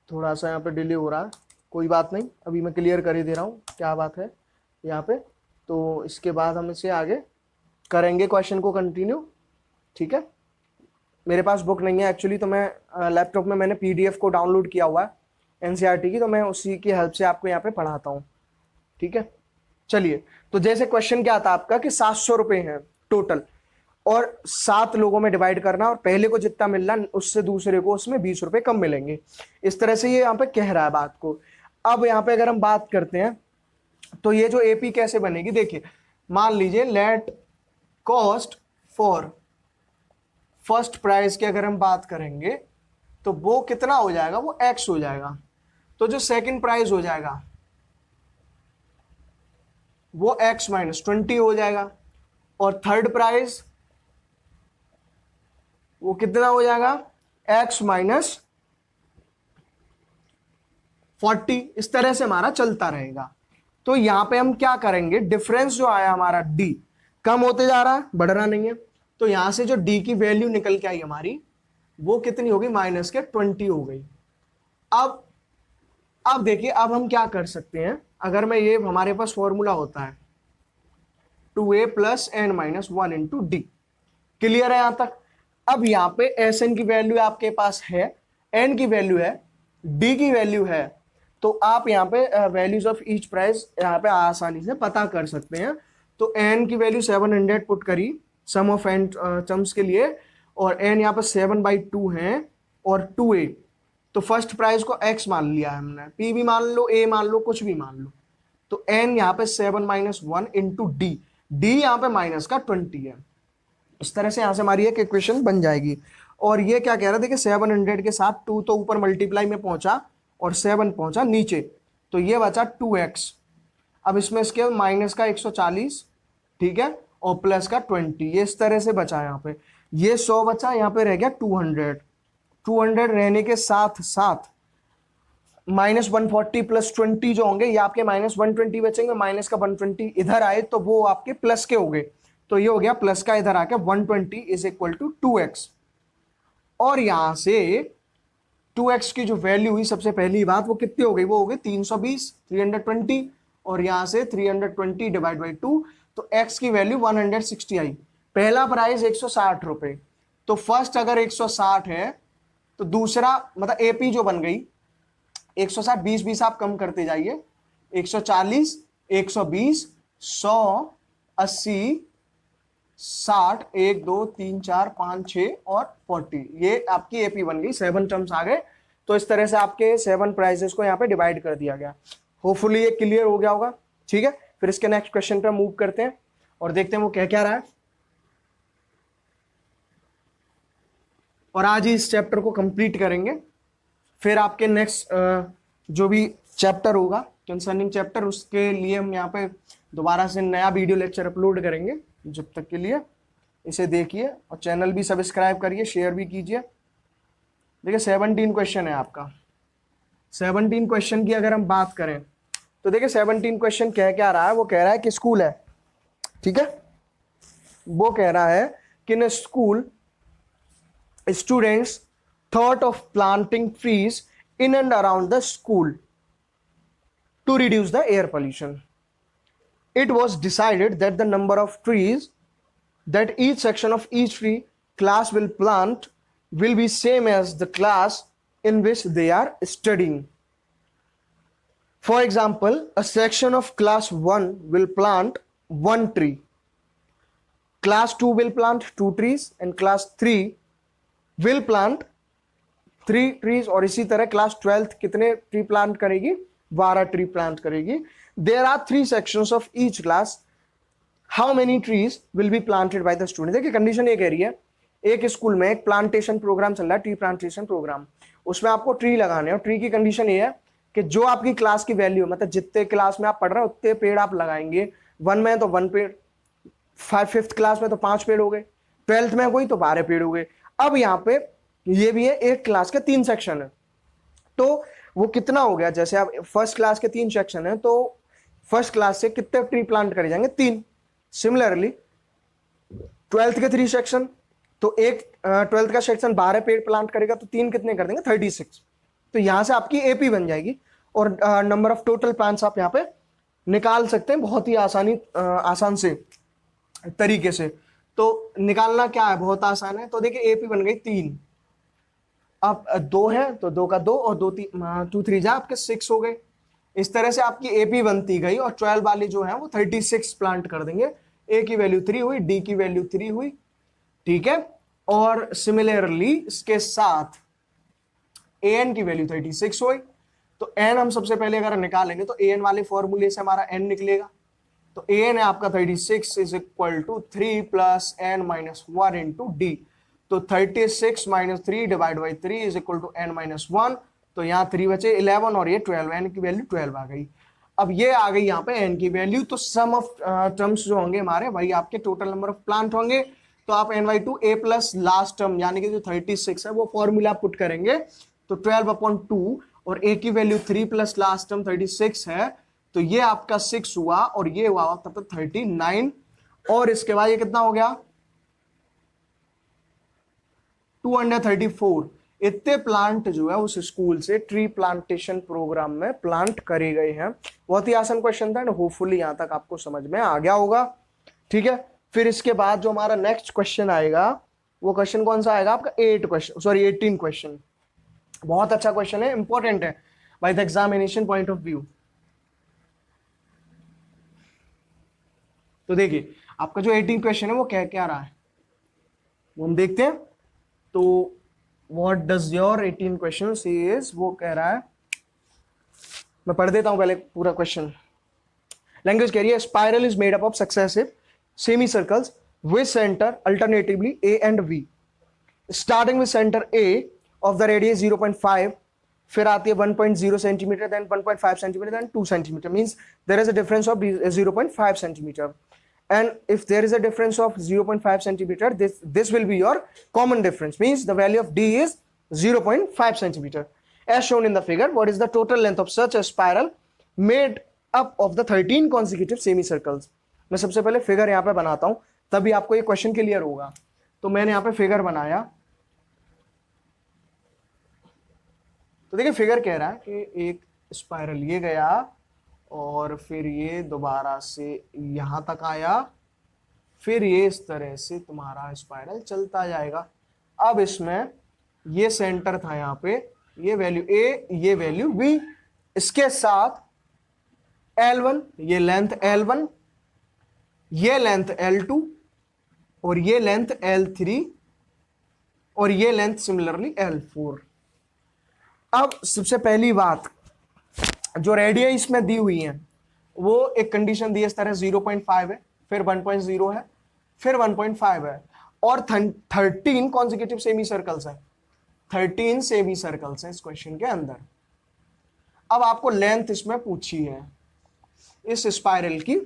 थोड़ा सा यहाँ पे डिले हो रहा है, कोई बात नहीं, अभी मैं क्लियर कर ही दे रहा हूँ क्या बात है यहाँ पे। तो इसके बाद हम इसे आगे करेंगे क्वेश्चन को कंटिन्यू, ठीक है। मेरे पास बुक नहीं है एक्चुअली, तो मैं लैपटॉप में मैंने पीडीएफ को डाउनलोड किया हुआ है एनसीईआरटी की, तो मैं उसी की हेल्प से आपको यहाँ पे पढ़ाता हूँ, ठीक है। चलिए, तो जैसे क्वेश्चन क्या था आपका कि 700 रुपए हैं टोटल और 7 लोगों में डिवाइड करना, और पहले को जितना मिलना उससे दूसरे को उसमें 20 रुपए कम मिलेंगे। इस तरह से ये यहाँ पे कह रहा है बात को। अब यहाँ पे अगर हम बात करते हैं तो ये जो एपी कैसे बनेगी, देखिए मान लीजिए let cost for first prize की अगर हम बात करेंगे तो वो कितना हो जाएगा, वो एक्स हो जाएगा। तो जो सेकंड प्राइज हो जाएगा वो x माइनस 20 हो जाएगा, और थर्ड प्राइज वो कितना हो जाएगा, x माइनस 40। इस तरह से हमारा चलता रहेगा। तो यहां पे हम क्या करेंगे, डिफरेंस जो आया हमारा d कम होते जा रहा है, बढ़ रहा नहीं है, तो यहां से जो d की वैल्यू निकल के आई हमारी वो कितनी होगी, माइनस के 20 हो गई। अब देखिए, अब हम क्या कर सकते हैं, अगर मैं ये हमारे पास फॉर्मूला होता है 2a plus N minus 1 into d. Clear है यहां तक? अब यहां पे एस एन की वैल्यू आपके पास है, एन की वैल्यू है, डी की वैल्यू है, तो आप यहाँ पे वैल्यूज ऑफ ईच प्राइस यहाँ पे आसानी से पता कर सकते हैं। तो एन की वैल्यू 700 पुट करी सम ऑफ एन टर्म्स के लिए, और एन यहाँ पे 7/2 है और 2a, तो फर्स्ट प्राइस को x मान लिया है हमने, p भी मान लो, a मान लो, कुछ भी मान लो। तो n यहाँ पे 7 माइनस 1 इंटू डी, डी यहाँ पे माइनस का 20 है। इस तरह से यहां से हमारी एक इक्वेशन बन जाएगी। और ये क्या कह रहा है, देखिए 700 के साथ 2 तो ऊपर मल्टीप्लाई में पहुंचा और 7 पहुंचा नीचे, तो ये बचा 2x। अब इसमें इसके माइनस का 140, ठीक है, और प्लस का 20, ये इस तरह से बचा यहाँ पे। ये 100 बचा, यहाँ पे रह गया 200। 200 रहने के साथ साथ माइनस 140 प्लस 20 जो होंगे, ये आपके माइनस 120 बचेंगे, माइनस का 120 इधर आए तो वो आपके प्लस के हो गए, तो ये हो गया प्लस का इधर आके 120 इज इक्वल टू 2x। और यहां से 2x की जो वैल्यू हुई, सबसे पहली बात वो कितनी हो गई, वो हो गई 320, 320, और यहां से 320 डिवाइड बाई 2, तो x की वैल्यू 160 आई। पहला प्राइस 160 रुपए, तो फर्स्ट अगर 160 है तो दूसरा मतलब एपी जो बन गई 160, 20 आप कम करते जाइए, 140, 120, 100, 80, 60, 1 2 3 4 5 6 और 40, ये आपकी एपी बन गई। 7 टर्म्स आ गए। तो इस तरह से आपके 7 प्राइजेस को यहाँ पे डिवाइड कर दिया गया। होपफुली ये क्लियर हो गया होगा, ठीक है। फिर इसके नेक्स्ट क्वेश्चन पे मूव करते हैं और देखते हैं वो क्या क्या रहा है, और आज ही इस चैप्टर को कंप्लीट करेंगे। फिर आपके नेक्स्ट जो भी चैप्टर होगा कंसर्निंग चैप्टर, उसके लिए हम यहाँ पे दोबारा से नया वीडियो लेक्चर अपलोड करेंगे। जब तक के लिए इसे देखिए और चैनल भी सब्सक्राइब करिए, शेयर भी कीजिए। देखिए 17 क्वेश्चन है आपका। 17 क्वेश्चन की अगर हम बात करें तो देखिए 17 क्वेश्चन कह क्या रहा है, वो कह रहा है कि स्कूल है, ठीक है। वो कह रहा है कि in school students thought of planting trees in and around the school to reduce the air pollution. It was decided that the number of trees that each section of each tree class will plant will be same as the class in which they are studying. For example, a section of class 1 will plant 1 tree, class 2 will plant 2 trees, and class 3 will plant 3 trees, और इसी तरह class 12th कितने tree plant करेगी, 12 tree plant करेगी। There are 3 sections of each class, how many trees will be planted by the student. देखिए condition ये कह रही है, एक स्कूल में एक प्लांटेशन प्रोग्राम चल रहा है, ट्री प्लांटेशन प्रोग्राम, उसमें आपको ट्री लगाने हैं, और ट्री की कंडीशन ये है कि जो आपकी क्लास की वैल्यू, मतलब जितने क्लास में आप पढ़ रहे हो उतने पेड़ आप लगाएंगे। 1 में तो 1 पेड़, 5th क्लास में तो 5 पेड़ हो गए, 12th में कोई तो 12 पेड़ हो गए। अब यहाँ पे ये भी है, एक क्लास के 3 सेक्शन है, तो वो कितना हो गया, जैसे आप फर्स्ट क्लास के 3 सेक्शन है, तो फर्स्ट क्लास से कितने ट्री प्लांट करे जाएंगे, 3। सिमिलरली 12th के 3 सेक्शन, तो एक 12th का सेक्शन 12 पेड़ प्लांट करेगा, तो 3 कितने कर देंगे, 36। तो यहां से आपकी एपी बन जाएगी, और नंबर ऑफ टोटल प्लांट्स आप यहाँ पे निकाल सकते हैं बहुत ही आसान से तरीके से। तो निकालना क्या है, बहुत आसान है। तो देखिए एपी बन गई 3, अब 2 है तो 2 का 2 और 2 2 3 जा आपके 6 हो गए। इस तरह से आपकी एपी बनती गई, और 12 वाली जो है वो 36 प्लांट कर देंगे। ए की वैल्यू 3 हुई, डी की वैल्यू 3 हुई, ठीक है। और सिमिलरली इसके साथ ए एन की वैल्यू 36 हुई। तो एन हम सबसे पहले अगर निकालेंगे तो ए एन वाले फॉर्मूले से हमारा एन निकलेगा। तो ए एन है आपका 36 is equal to 3 plus N minus 1 into D. तो 36 minus 3 divide by 3 is equal to n minus 1। तो यहाँ 3 बचे 11 और ये 12, एन की वैल्यू 12 आ गई। अब ये आ गई यहाँ पे एन की वैल्यू। तो सम ऑफ टर्म्स जो होंगे हमारे वही आपके टोटल नंबर ऑफ प्लांट होंगे। तो आप n/2 a plus last term यानी कि जो 36 है वो फॉर्मूला पुट करेंगे, तो 12/2 और a की वैल्यू 3 प्लस लास्ट टर्म 36 है, तो ये आपका 6 हुआ, और ये हुआ तब तक 39, और इसके बाद ये कितना हो गया 234। इतने प्लांट जो है उस स्कूल से ट्री प्लांटेशन प्रोग्राम में प्लांट करे गए हैं। बहुत ही आसान क्वेश्चन था, होपफुली यहां तक आपको समझ में आ गया होगा, ठीक है। फिर इसके बाद जो हमारा नेक्स्ट क्वेश्चन आएगा वो क्वेश्चन कौन सा आएगा आपका 18 क्वेश्चन। बहुत अच्छा क्वेश्चन है, इंपॉर्टेंट है by the examination point of view. तो देखिए आपका जो 18 क्वेश्चन है वो क्या क्या रहा है वो हम देखते हैं। तो what does your 18 question is, वो कह रहा है, मैं पढ़ देता हूं पहले पूरा क्वेश्चन। लैंग्वेज कह रही है spiral is made up of successive semicircles with center alternatively A and V, starting with center A of the radius 0.5, फिर आती है 1.0 centimeter, then 1.5 centimeter, then 2 centimeter, means there is a difference of 0.5 centimeter, and if there is a difference of 0.5 centimeter, this will be your common difference, means the value of D is 0.5 centimeter. As shown in the figure, what is the total length of such a spiral made up of the 13 consecutive semicircles? मैं सबसे पहले figure यहाँ पे बनाता हूं, तभी आपको ये क्वेश्चन क्लियर होगा। तो मैंने यहाँ पे फिगर बनाया, तो देखिए फिगर कह रहा है कि एक स्पाइरल ये गया और फिर ये दोबारा से यहां तक आया, फिर ये इस तरह से तुम्हारा स्पाइरल चलता जाएगा। अब इसमें ये सेंटर था यहाँ पे, ये वैल्यू ए, ये वैल्यू बी, इसके साथ L1, ये लेंथ L1, ये लेंथ L2, और ये लेंथ L3, और ये लेंथ सिमिलरली L4। अब सबसे पहली बात, जो रेडियस इसमें दी हुई है वो एक कंडीशन दी है इस तरह 0.5 है, फिर 1.0 है, फिर 1.5 है, और 13 कॉन्जिक्यूटिव सेमी सर्कल्स है, 13 सेमी सर्कल्स है इस क्वेश्चन के अंदर। अब आपको लेंथ इसमें पूछी है, इस स्पाइरल की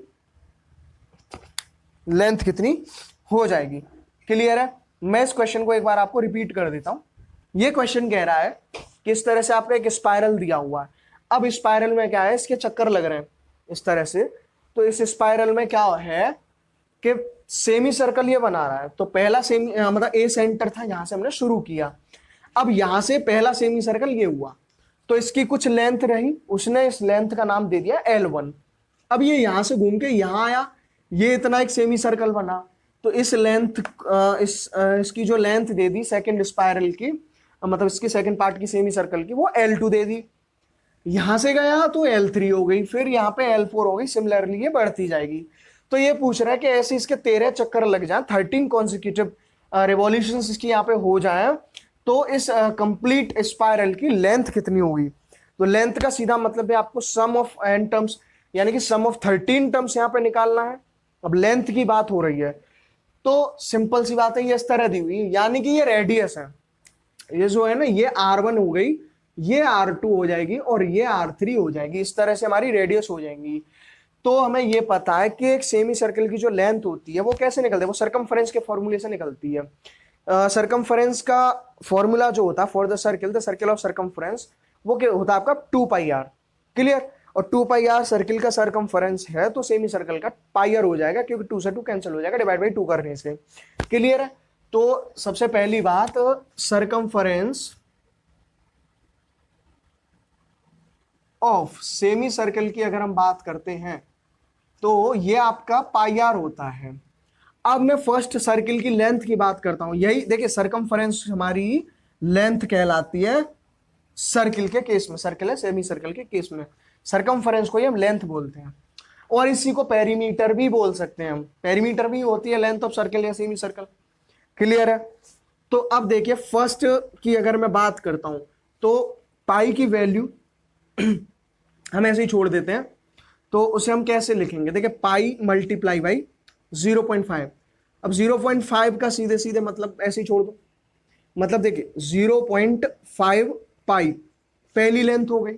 लेंथ कितनी हो जाएगी। क्लियर है? मैं इस क्वेश्चन को एक बार आपको रिपीट कर देता हूं। ये क्वेश्चन कह रहा है कि इस तरह से आपका एक स्पाइरल दिया हुआ है। अब स्पाइरल में क्या है, इसके चक्कर लग रहे हैं इस तरह से। तो इस स्पाइरल में क्या है कि सेमी सर्कल ये बना रहा है। तो पहला सेमी मतलब ए सेंटर था, यहां से हमने शुरू किया। अब यहां से पहला सेमी सर्कल ये हुआ, तो इसकी कुछ लेंथ रही, उसने इस लेंथ का नाम दे दिया L1। अब ये यहां से घूम के यहां आया, ये इतना एक सेमी सर्कल बना, तो इस लेंथ इसकी जो length they the second spiral की, मतलब इसकी सेकंड पार्ट की सेमी सर्कल की, वो L2 दे दी। यहां से गया तो L3 हो गई, फिर यहाँ पे L4 हो गई, सिमिलरली ये बढ़ती जाएगी। तो ये पूछ रहा है कि ऐसे इसके 13 चक्कर लग जाए, 13 कॉन्सिक्यूटिव रिवॉल्यूशंस इसकी यहाँ पे हो जाए, तो इस कंप्लीट स्पाइरल की लेंथ कितनी होगी? तो लेंथ का सीधा मतलब है आपको सम ऑफ एन टर्म्स, यानी कि सम ऑफ 13 टर्म्स यहां पे निकालना है। अब लेंथ की बात हो रही है तो सिंपल सी बात है, ये इस तरह दी हुई है, यानी कि ये रेडियस है, ये जो है ना ये R1 हो गई, ये R2 हो जाएगी और ये R3 हो जाएगी, इस तरह से हमारी रेडियस हो जाएंगी। तो हमें ये पता है कि एक सेमी सर्कल की जो लेंथ होती है वो कैसे निकलती है, वो सरकमफ्रेंस के फॉर्मूले से निकलती है। सरकमफ्रेंस का फॉर्मूला जो होता है for the circle of circumference, वो क्या होता है आपका 2πr। क्लियर? और 2πr सर्किल का सरकमफ्रेंस है, तो सेमी सर्कल का पाई हो जाएगा, क्योंकि 2 से 2 कैंसिल हो जाएगा डिवाइड बाई 2 करने से। क्लियर है? तो सबसे पहली बात, सरकमफ्रेंस ऑफ सेमी सर्कल की अगर हम बात करते हैं तो ये आपका पाई होता है। अब मैं फर्स्ट सर्किल की लेंथ की बात करता हूं, यही देखिए सरकमफ्रेंस हमारी लेंथ कहलाती है सर्किल के केस में, सर्किल है सेमी सर्कल के केस में सरकमफ्रेंस को ही हम लेंथ बोलते हैं। और इसी को पेरीमीटर भी बोल सकते हैं हम, पेरीमीटर भी होती है लेंथ ऑफ सर्कल या सेमी सर्कल। क्लियर है? तो अब देखिए फर्स्ट की अगर मैं बात करता हूं तो पाई की वैल्यू हम ऐसे ही छोड़ देते हैं, तो उसे हम कैसे लिखेंगे? देखिए पाई मल्टीप्लाई बाई 0.5। अब 0.5 का सीधे सीधे मतलब ऐसे ही छोड़ दो, मतलब देखिए 0.5 पाई पहली लेंथ हो गई।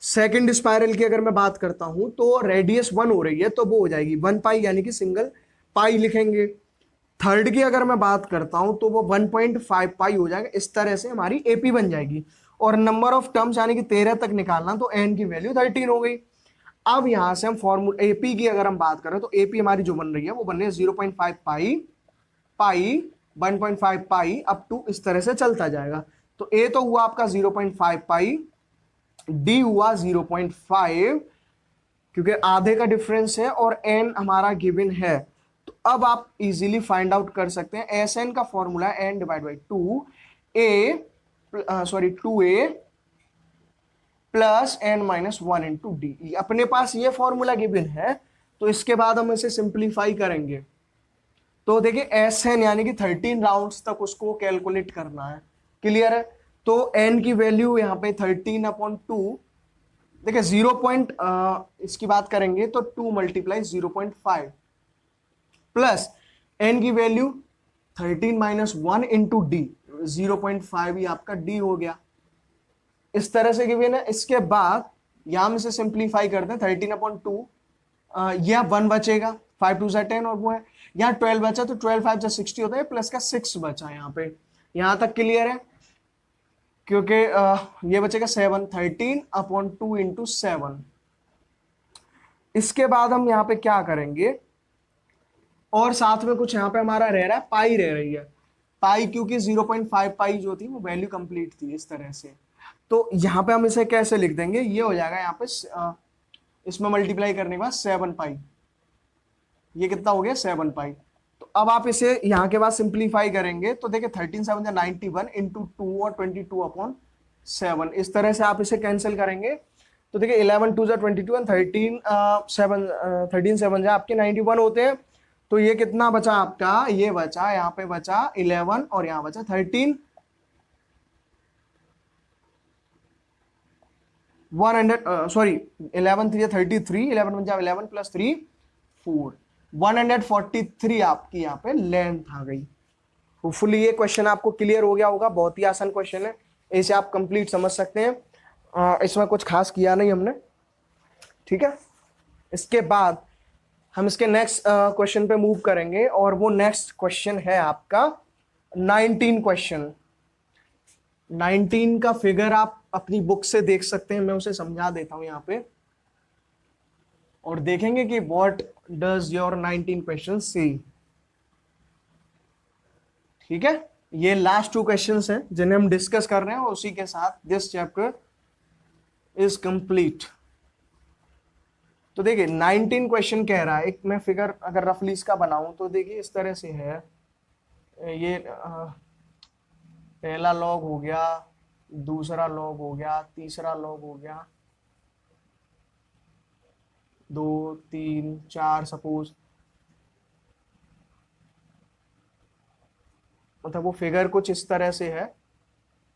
सेकंड स्पाइरल की अगर मैं बात करता हूं तो रेडियस 1 हो रही है, तो वो हो जाएगी 1 पाई, यानी कि सिंगल पाई लिखेंगे। थर्ड की अगर मैं बात करता हूं तो वो 1.5 पाई हो जाएगा, इस तरह से हमारी एपी बन जाएगी। और नंबर ऑफ टर्म्स यानी कि 13 तक निकालना, तो एन की वैल्यू 13 हो गई। अब यहां से हम फॉर्मूला एपी की अगर हम बात करें तो एपी हमारी जो बन रही है वो बन रही है 0.5 पाई, पाई 1.5 पाई अप टू इस तरह से चलता जाएगा। तो ए तो हुआ आपका 0.5 पाई, डी हुआ 0.5, क्योंकि आधे का डिफरेंस है और एन हमारा गिवन है। तो अब आप इजीली फाइंड आउट कर सकते हैं, एस एन का formula N divide by 2a plus N minus 1 into D. अपने पास ये फॉर्मूला गिवन है, तो इसके बाद हम इसे सिंप्लीफाई करेंगे। तो देखिए एस एन यानी कि 13 राउंड्स तक उसको कैलकुलेट करना है। क्लियर है? तो एन की वैल्यू यहाँ पे 13/2, देखिए इसकी बात करेंगे तो 2 मल्टीप्लाई 0.5 प्लस एन की वैल्यू 13 माइनस 1 इंटू डी, 0.5 ही आपका डी हो गया। इस तरह से गिवन है। इसके बाद यहां में से सिंप्लीफाई करते हैं 13/2, यह 1 बचेगा, 5 2 10 और वो है यहाँ 12 बचा, तो 12 5 60 होता है, प्लस का 6 बचा यहाँ पे। यहां तक क्लियर है? क्योंकि ये बचेगा 7, 13/2 इंटू 7। इसके बाद हम यहाँ पे क्या करेंगे, और साथ में कुछ यहाँ पे हमारा रह रहा है, पाई रह रही है। पाई क्योंकि 0.5 पाई जो थी वो वैल्यू कंप्लीट थी इस तरह से, तो यहाँ पे हम इसे कैसे लिख देंगे, ये हो जाएगा यहाँ पे इसमें मल्टीप्लाई करने के बाद 7 पाई, ये कितना हो गया 7 पाई। तो अब आप इसे यहाँ के बाद सिंप्लीफाई करेंगे तो देखिए 13 7 91 इंटू 2 और 22/7, इस तरह से आप इसे कैंसिल करेंगे। तो देखिए 11 2 22 और 13 7 आपके 91 होते हैं। तो ये कितना बचा आपका, ये बचा यहाँ पे बचा 11 और यहाँ बचा 13, 11 3 33, 11 1 11 प्लस 3 4, 143 आपकी यहाँ पे लेंथ आ गई। होपफुली ये क्वेश्चन आपको क्लियर हो गया होगा, बहुत ही आसान क्वेश्चन है, इसे आप कंप्लीट समझ सकते हैं। इसमें कुछ खास किया नहीं हमने, ठीक है। इसके बाद हम इसके नेक्स्ट क्वेश्चन पे मूव करेंगे, और वो नेक्स्ट क्वेश्चन है आपका 19 क्वेश्चन। 19 का फिगर आप अपनी बुक से देख सकते हैं, मैं उसे समझा देता हूं यहाँ पे, और देखेंगे कि व्हाट डज योर 19 क्वेश्चन सी। ठीक है, ये लास्ट 2 क्वेश्चंस हैं जिन्हें हम डिस्कस कर रहे हैं, और उसी के साथ दिस चैप्टर इज कंप्लीट। तो देखिए 19 क्वेश्चन कह रहा है, एक मैं फिगर अगर रफली इसका बनाऊं तो देखिए इस तरह से है, ये पहला लॉग हो गया, दूसरा लॉग हो गया, तीसरा लॉग हो गया, 2 3 4 सपोज, मतलब वो फिगर कुछ इस तरह से है।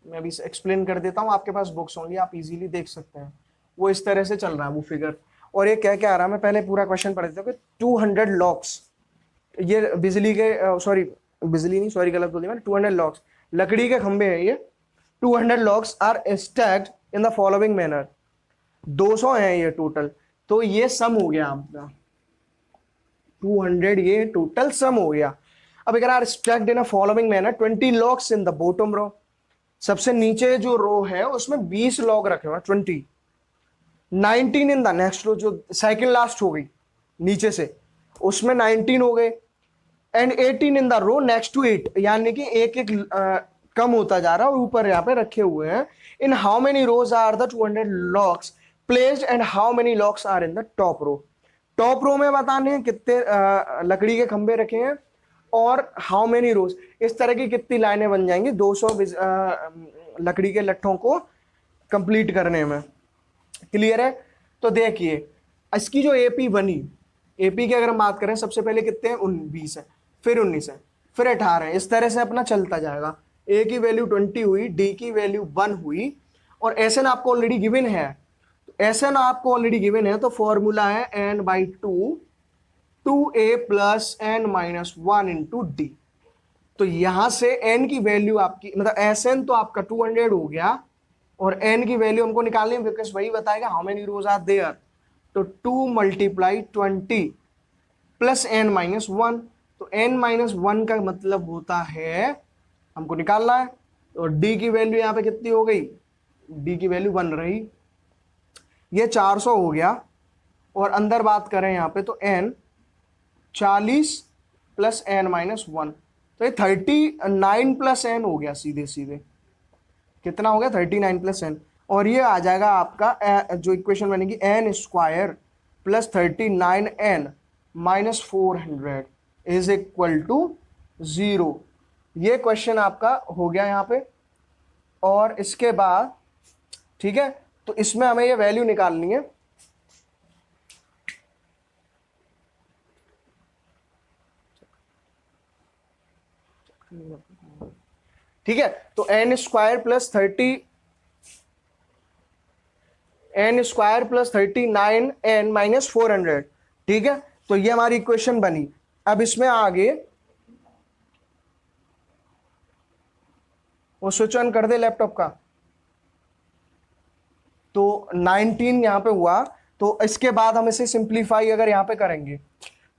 मैं अभी एक्सप्लेन कर देता हूँ, आपके पास बुक्स होंगी, आप इजीली देख सकते हैं। वो इस तरह से चल रहा है वो फिगर। और ये क्या क्या आ रहा है, मैं पहले पूरा क्वेश्चन पढ़ देता हूँ कि 200 लॉक्स, ये बिजली के सॉरी बिजली नहीं, सॉरी गलत बोल दिया मैंने, 200 लॉक्स लकड़ी के खंभे हैं ये। 200 locks are stacked in the following manner, 200 हैं ये टोटल। तो ये सम हो गया आपका 200, ये टोटल सम हो गया। अब अगर are stacked in a following manner, 20 locks in the bottom row, सबसे नीचे जो रो है उसमें 20 लॉग रखे हुए 20, 19 इन द नेक्स्ट रो, जो सेकंड लास्ट हो गई नीचे से, उसमें 19 हो गए, and 18 in the row next to it, यानी कि एक एक कम होता जा रहा है और ऊपर यहाँ पे रखे हुए हैं। In how many rose are the 200 locks placed and how many locks are in the top row. Top row में बताने हैं कितने लकड़ी के खंभे रखे हैं और हाउ मेनी रोज, इस तरह की कितनी लाइनें बन जाएंगी 200 लकड़ी के लट्ठों को कंप्लीट करने में। क्लियर है? तो देखिए इसकी जो एपी बनी, एपी की अगर हम बात करें, सबसे पहले कितने हैं 20 है, फिर 19 है, फिर 18 है, इस तरह से अपना चलता जाएगा। ए की वैल्यू 20 हुई, डी की वैल्यू 1 हुई, और एस एन आपको ऑलरेडी गिवन है। एस एन आपको ऑलरेडी गिवन है तो फॉर्मूला है n/2 2a plus n minus 1 into D. तो यहां से n की वैल्यू आपकी, मतलब एस एन तो आपका 200 हो गया, और n की वैल्यू हमको निकालनी है बिकॉज वही बताएगा how many rose are there. तो 2 × 20 प्लस n माइनस 1, तो n माइनस 1 का मतलब होता है हमको निकालना है। और d की वैल्यू यहाँ पे कितनी हो गई, d की वैल्यू 1 रही, ये 400 हो गया। और अंदर बात करें यहाँ पे तो n 40 प्लस n माइनस 1, तो ये 39 प्लस n हो गया, सीधे सीधे कितना हो गया 39 प्लस n। और ये आ जाएगा आपका जो इक्वेशन बनेगी n² plus 39n minus 400 is equal to 0। ये क्वेश्चन आपका हो गया यहाँ पे। और इसके बाद ठीक है, तो इसमें हमें ये वैल्यू निकालनी है। ठीक है, तो n² प्लस 39n माइनस 400, ठीक है, तो ये हमारी इक्वेशन बनी। अब इसमें आगे वो स्विच ऑन कर दे लैपटॉप का। तो 19 यहां पे हुआ, तो इसके बाद हम इसे सिंप्लीफाई अगर यहां पे करेंगे,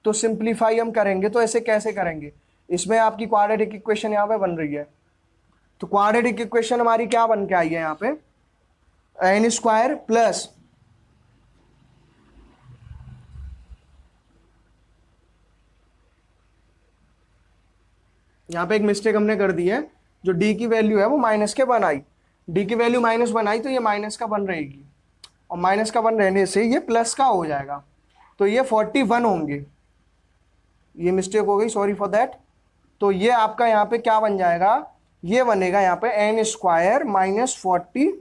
तो सिंप्लीफाई हम करेंगे तो ऐसे कैसे करेंगे, इसमें आपकी क्वाड्रेटिक इक्वेशन यहां पे बन रही है। तो क्वाड्रेटिक इक्वेशन हमारी क्या बन के आई है यहाँ पे, n² प्लस यहाँ पे एक मिस्टेक हमने कर दी है, जो d की वैल्यू है वो माइनस के 1 आई, d की वैल्यू -1 आई तो ये माइनस का 1 रहेगी, और माइनस का 1 रहने से ये प्लस का हो जाएगा, तो ये 41 होंगे। ये मिस्टेक हो गई, सॉरी फॉर दैट। तो ये आपका यहाँ पे क्या बन जाएगा, ये बनेगा यहाँ पे n² -40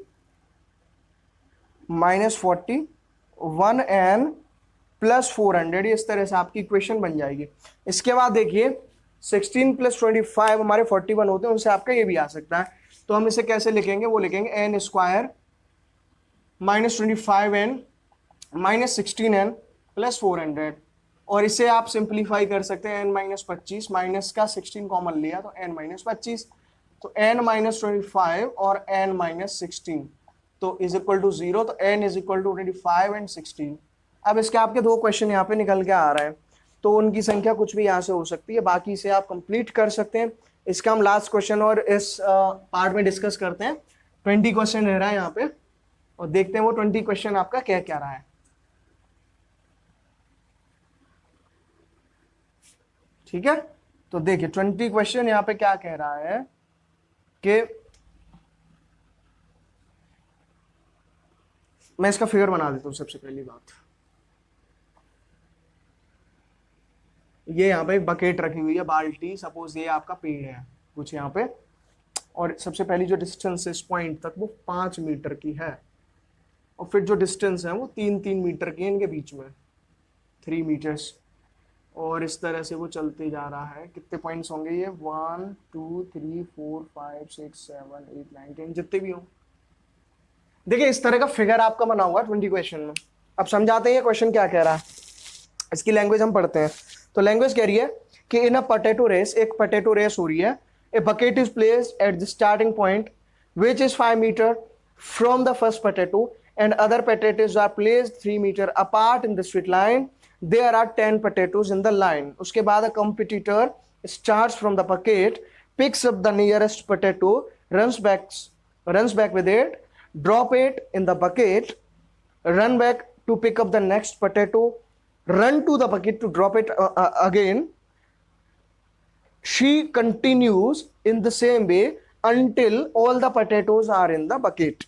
1n प्लस 400, इस तरह से आपकी इक्वेशन बन जाएगी। इसके बाद देखिए 16 प्लस 25 हमारे 41 होते हैं, उनसे आपका ये भी आ सकता है। तो हम इसे कैसे लिखेंगे, वो लिखेंगे n² -25n -16n प्लस 400, और इसे आप सिंप्लीफाई कर सकते हैं n-25, माइनस का 16 कॉमन लिया तो n-25, तो n-25 और n-16 तो इज इक्वल टू 0, तो n is equal to 25 and 16। अब इसके आपके दो क्वेश्चन यहाँ पे निकल के आ रहे हैं, तो उनकी संख्या कुछ भी यहाँ से हो सकती है, बाकी इसे आप कंप्लीट कर सकते हैं। इसका हम लास्ट क्वेश्चन और इस पार्ट में डिस्कस करते हैं। 20 क्वेश्चन रह रहा है यहाँ पे, और देखते हैं वो 20 क्वेश्चन आपका क्या क्या रहा है। ठीक है, तो देखिए 20 क्वेश्चन यहाँ पे क्या कह रहा है कि मैं इसका फिगर बना देता हूं। सबसे पहली बात, ये यहाँ पे एक बकेट रखी हुई है, बाल्टी, सपोज ये आपका पेड़ है कुछ यहाँ पे, और सबसे पहली जो डिस्टेंस है इस पॉइंट तक वो 5 मीटर की है, और फिर जो डिस्टेंस है वो 3-3 मीटर की है इनके बीच में, 3 मीटर्स। और इस तरह से वो चलते जा रहा है। कितने पॉइंट्स होंगे ये, 1 2 3 4 5 6 7 8 9 10, जितने भी हों। देखिए इस तरह का फिगर आपका बना हुआ 20 क्वेश्चन में। अब समझाते हैं क्वेश्चन क्या कह रहा है, इसकी लैंग्वेज हम पढ़ते हैं। तो लैंग्वेज कह रही है कि इन अ पोटैटो रेस, एक पोटैटो रेस हो रही है, a bucket is placed at the starting point which is 5 metre from the first potato and other potatoes are placed 3 metre apart in the straight line, there are 10 potatoes in the line. उसके बाद a competitor starts from the bucket, picks up the nearest potato, runs back with it, drop it in the bucket, run back to pick up the next potato, run to the bucket to drop it again. She continues in the same way until all the potatoes are in the bucket.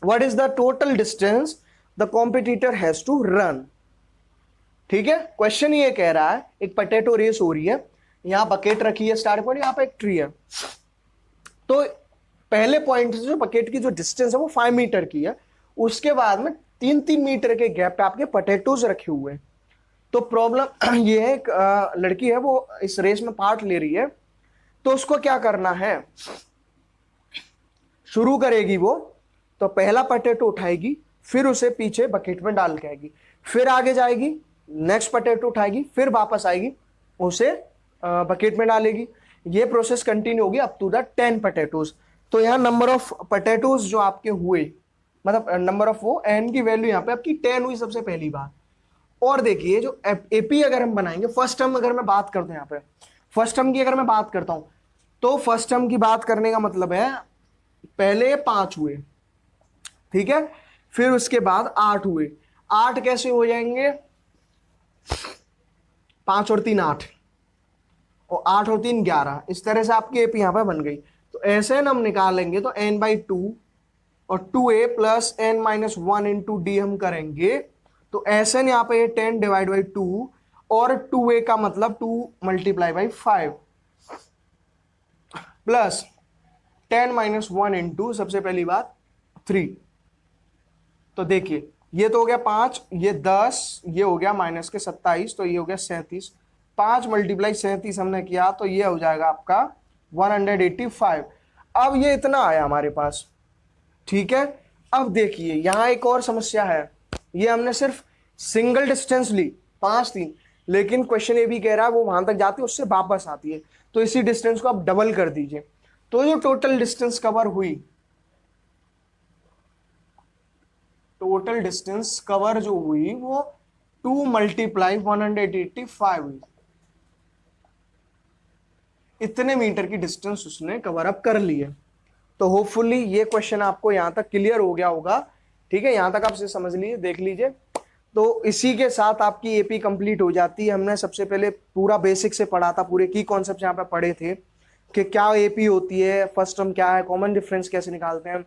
What is the total distance the competitor has to run? ठीक है, question ये कह रहा है एक potato race हो रही है, यहां बकेट रखी है स्टार्ट पॉइंट, यहां पे एक ट्री है। तो पहले पॉइंट से जो बकेट की जो डिस्टेंस है वो 5 मीटर की है, उसके बाद में 3-3 मीटर के गैप पे आपके पोटैटोज रखे हुए हैं। तो प्रॉब्लम ये है, एक लड़की है वो इस रेस में पार्ट ले रही है, तो उसको क्या करना है, शुरू करेगी वो तो पहला पोटैटो उठाएगी, फिर उसे पीछे बकेट में डाल के आएगी, फिर आगे जाएगी, नेक्स्ट पोटैटो उठाएगी, फिर वापस आएगी, उसे बकेट में डालेगी। ये प्रोसेस कंटिन्यू होगी अप टू द 10 पोटैटोज। तो यहाँ नंबर ऑफ पोटैटोज जो आपके हुए, मतलब नंबर ऑफ वो एन की वैल्यू यहाँ पे आपकी 10 हुई सबसे पहली बार। और देखिए जो एपी अगर हम बनाएंगे, फर्स्ट टर्म अगर मैं बात करता हूँ, यहाँ पे फर्स्ट टर्म की अगर मैं बात करता हूँ, तो फर्स्ट टर्म की बात करने का मतलब है पहले 5 हुए, ठीक है, फिर उसके बाद 8 हुए। 8 कैसे हो जाएंगे, 5 और 3 8, और 8 और 3 11, इस तरह से आपकी एपी यहाँ पे बन गई। तो ऐसे हम निकालेंगे तो n/2 और 2a plus n-1 into D हम करेंगे, तो ऐसे यहाँ पे 10 डिवाइड बाई 2 और 2a का मतलब 2 मल्टीप्लाई बाई 5 प्लस 10-1 इंटू सबसे पहली बात 3। तो देखिए ये तो हो गया 5, ये 10, ये हो गया माइनस के 27, तो ये हो गया 37। 5 मल्टीप्लाई 37 हमने किया तो ये हो जाएगा आपका 185। अब ये इतना आया हमारे पास, ठीक है। अब देखिए यहां एक और समस्या है, ये हमने सिर्फ सिंगल डिस्टेंस ली 5-3, लेकिन क्वेश्चन ये भी कह रहा है वो वहां तक जाती है उससे वापस आती है, तो इसी डिस्टेंस को आप डबल कर दीजिए। तो जो टोटल डिस्टेंस कवर हुई, टोटल डिस्टेंस कवर जो हुई वो 2 मल्टीप्लाई 185 हुई। इतने मीटर की डिस्टेंस उसने कवर अप कर ली है। तो होपफुली ये क्वेश्चन आपको यहां तक क्लियर हो गया होगा, ठीक है, यहां तक आप इसे समझ लीजिए, देख लीजिए। तो इसी के साथ आपकी एपी कंप्लीट हो जाती है। हमने सबसे पहले पूरा बेसिक से पढ़ा था, पूरे की कॉन्सेप्ट यहाँ पे पढ़े थे कि क्या एपी होती है, फर्स्ट टर्म क्या है, कॉमन डिफरेंस कैसे निकालते हैं,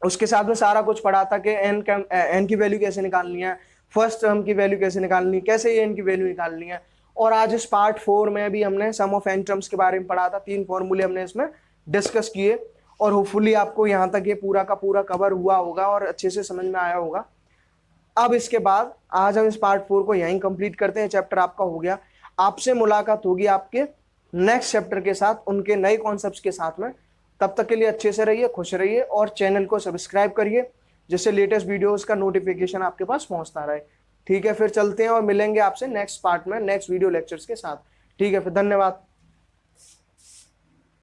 उसके साथ में सारा कुछ पढ़ा था कि एन की वैल्यू कैसे निकालनी है, फर्स्ट टर्म की वैल्यू कैसे निकालनी है, कैसे एन की वैल्यू निकालनी है। और आज इस पार्ट 4 में भी हमने सम ऑफ एन टर्म्स के बारे में पढ़ा था, 3 फॉर्मूले हमने इसमें डिस्कस किए, और होपफुली आपको यहाँ तक ये पूरा का पूरा कवर हुआ होगा और अच्छे से समझ में आया होगा। अब इसके बाद आज हम इस पार्ट 4 को यहीं कंप्लीट करते हैं, चैप्टर आपका हो गया। आपसे मुलाकात होगी आपके नेक्स्ट चैप्टर के साथ, उनके नए कॉन्सेप्ट्स के साथ में। तब तक के लिए अच्छे से रहिए, खुश रहिए, और चैनल को सब्सक्राइब करिए जिससे लेटेस्ट वीडियोस का नोटिफिकेशन आपके पास पहुंचता रहे। ठीक है, फिर चलते हैं और मिलेंगे आपसे नेक्स्ट पार्ट में नेक्स्ट वीडियो लेक्चर्स के साथ। ठीक है, फिर धन्यवाद।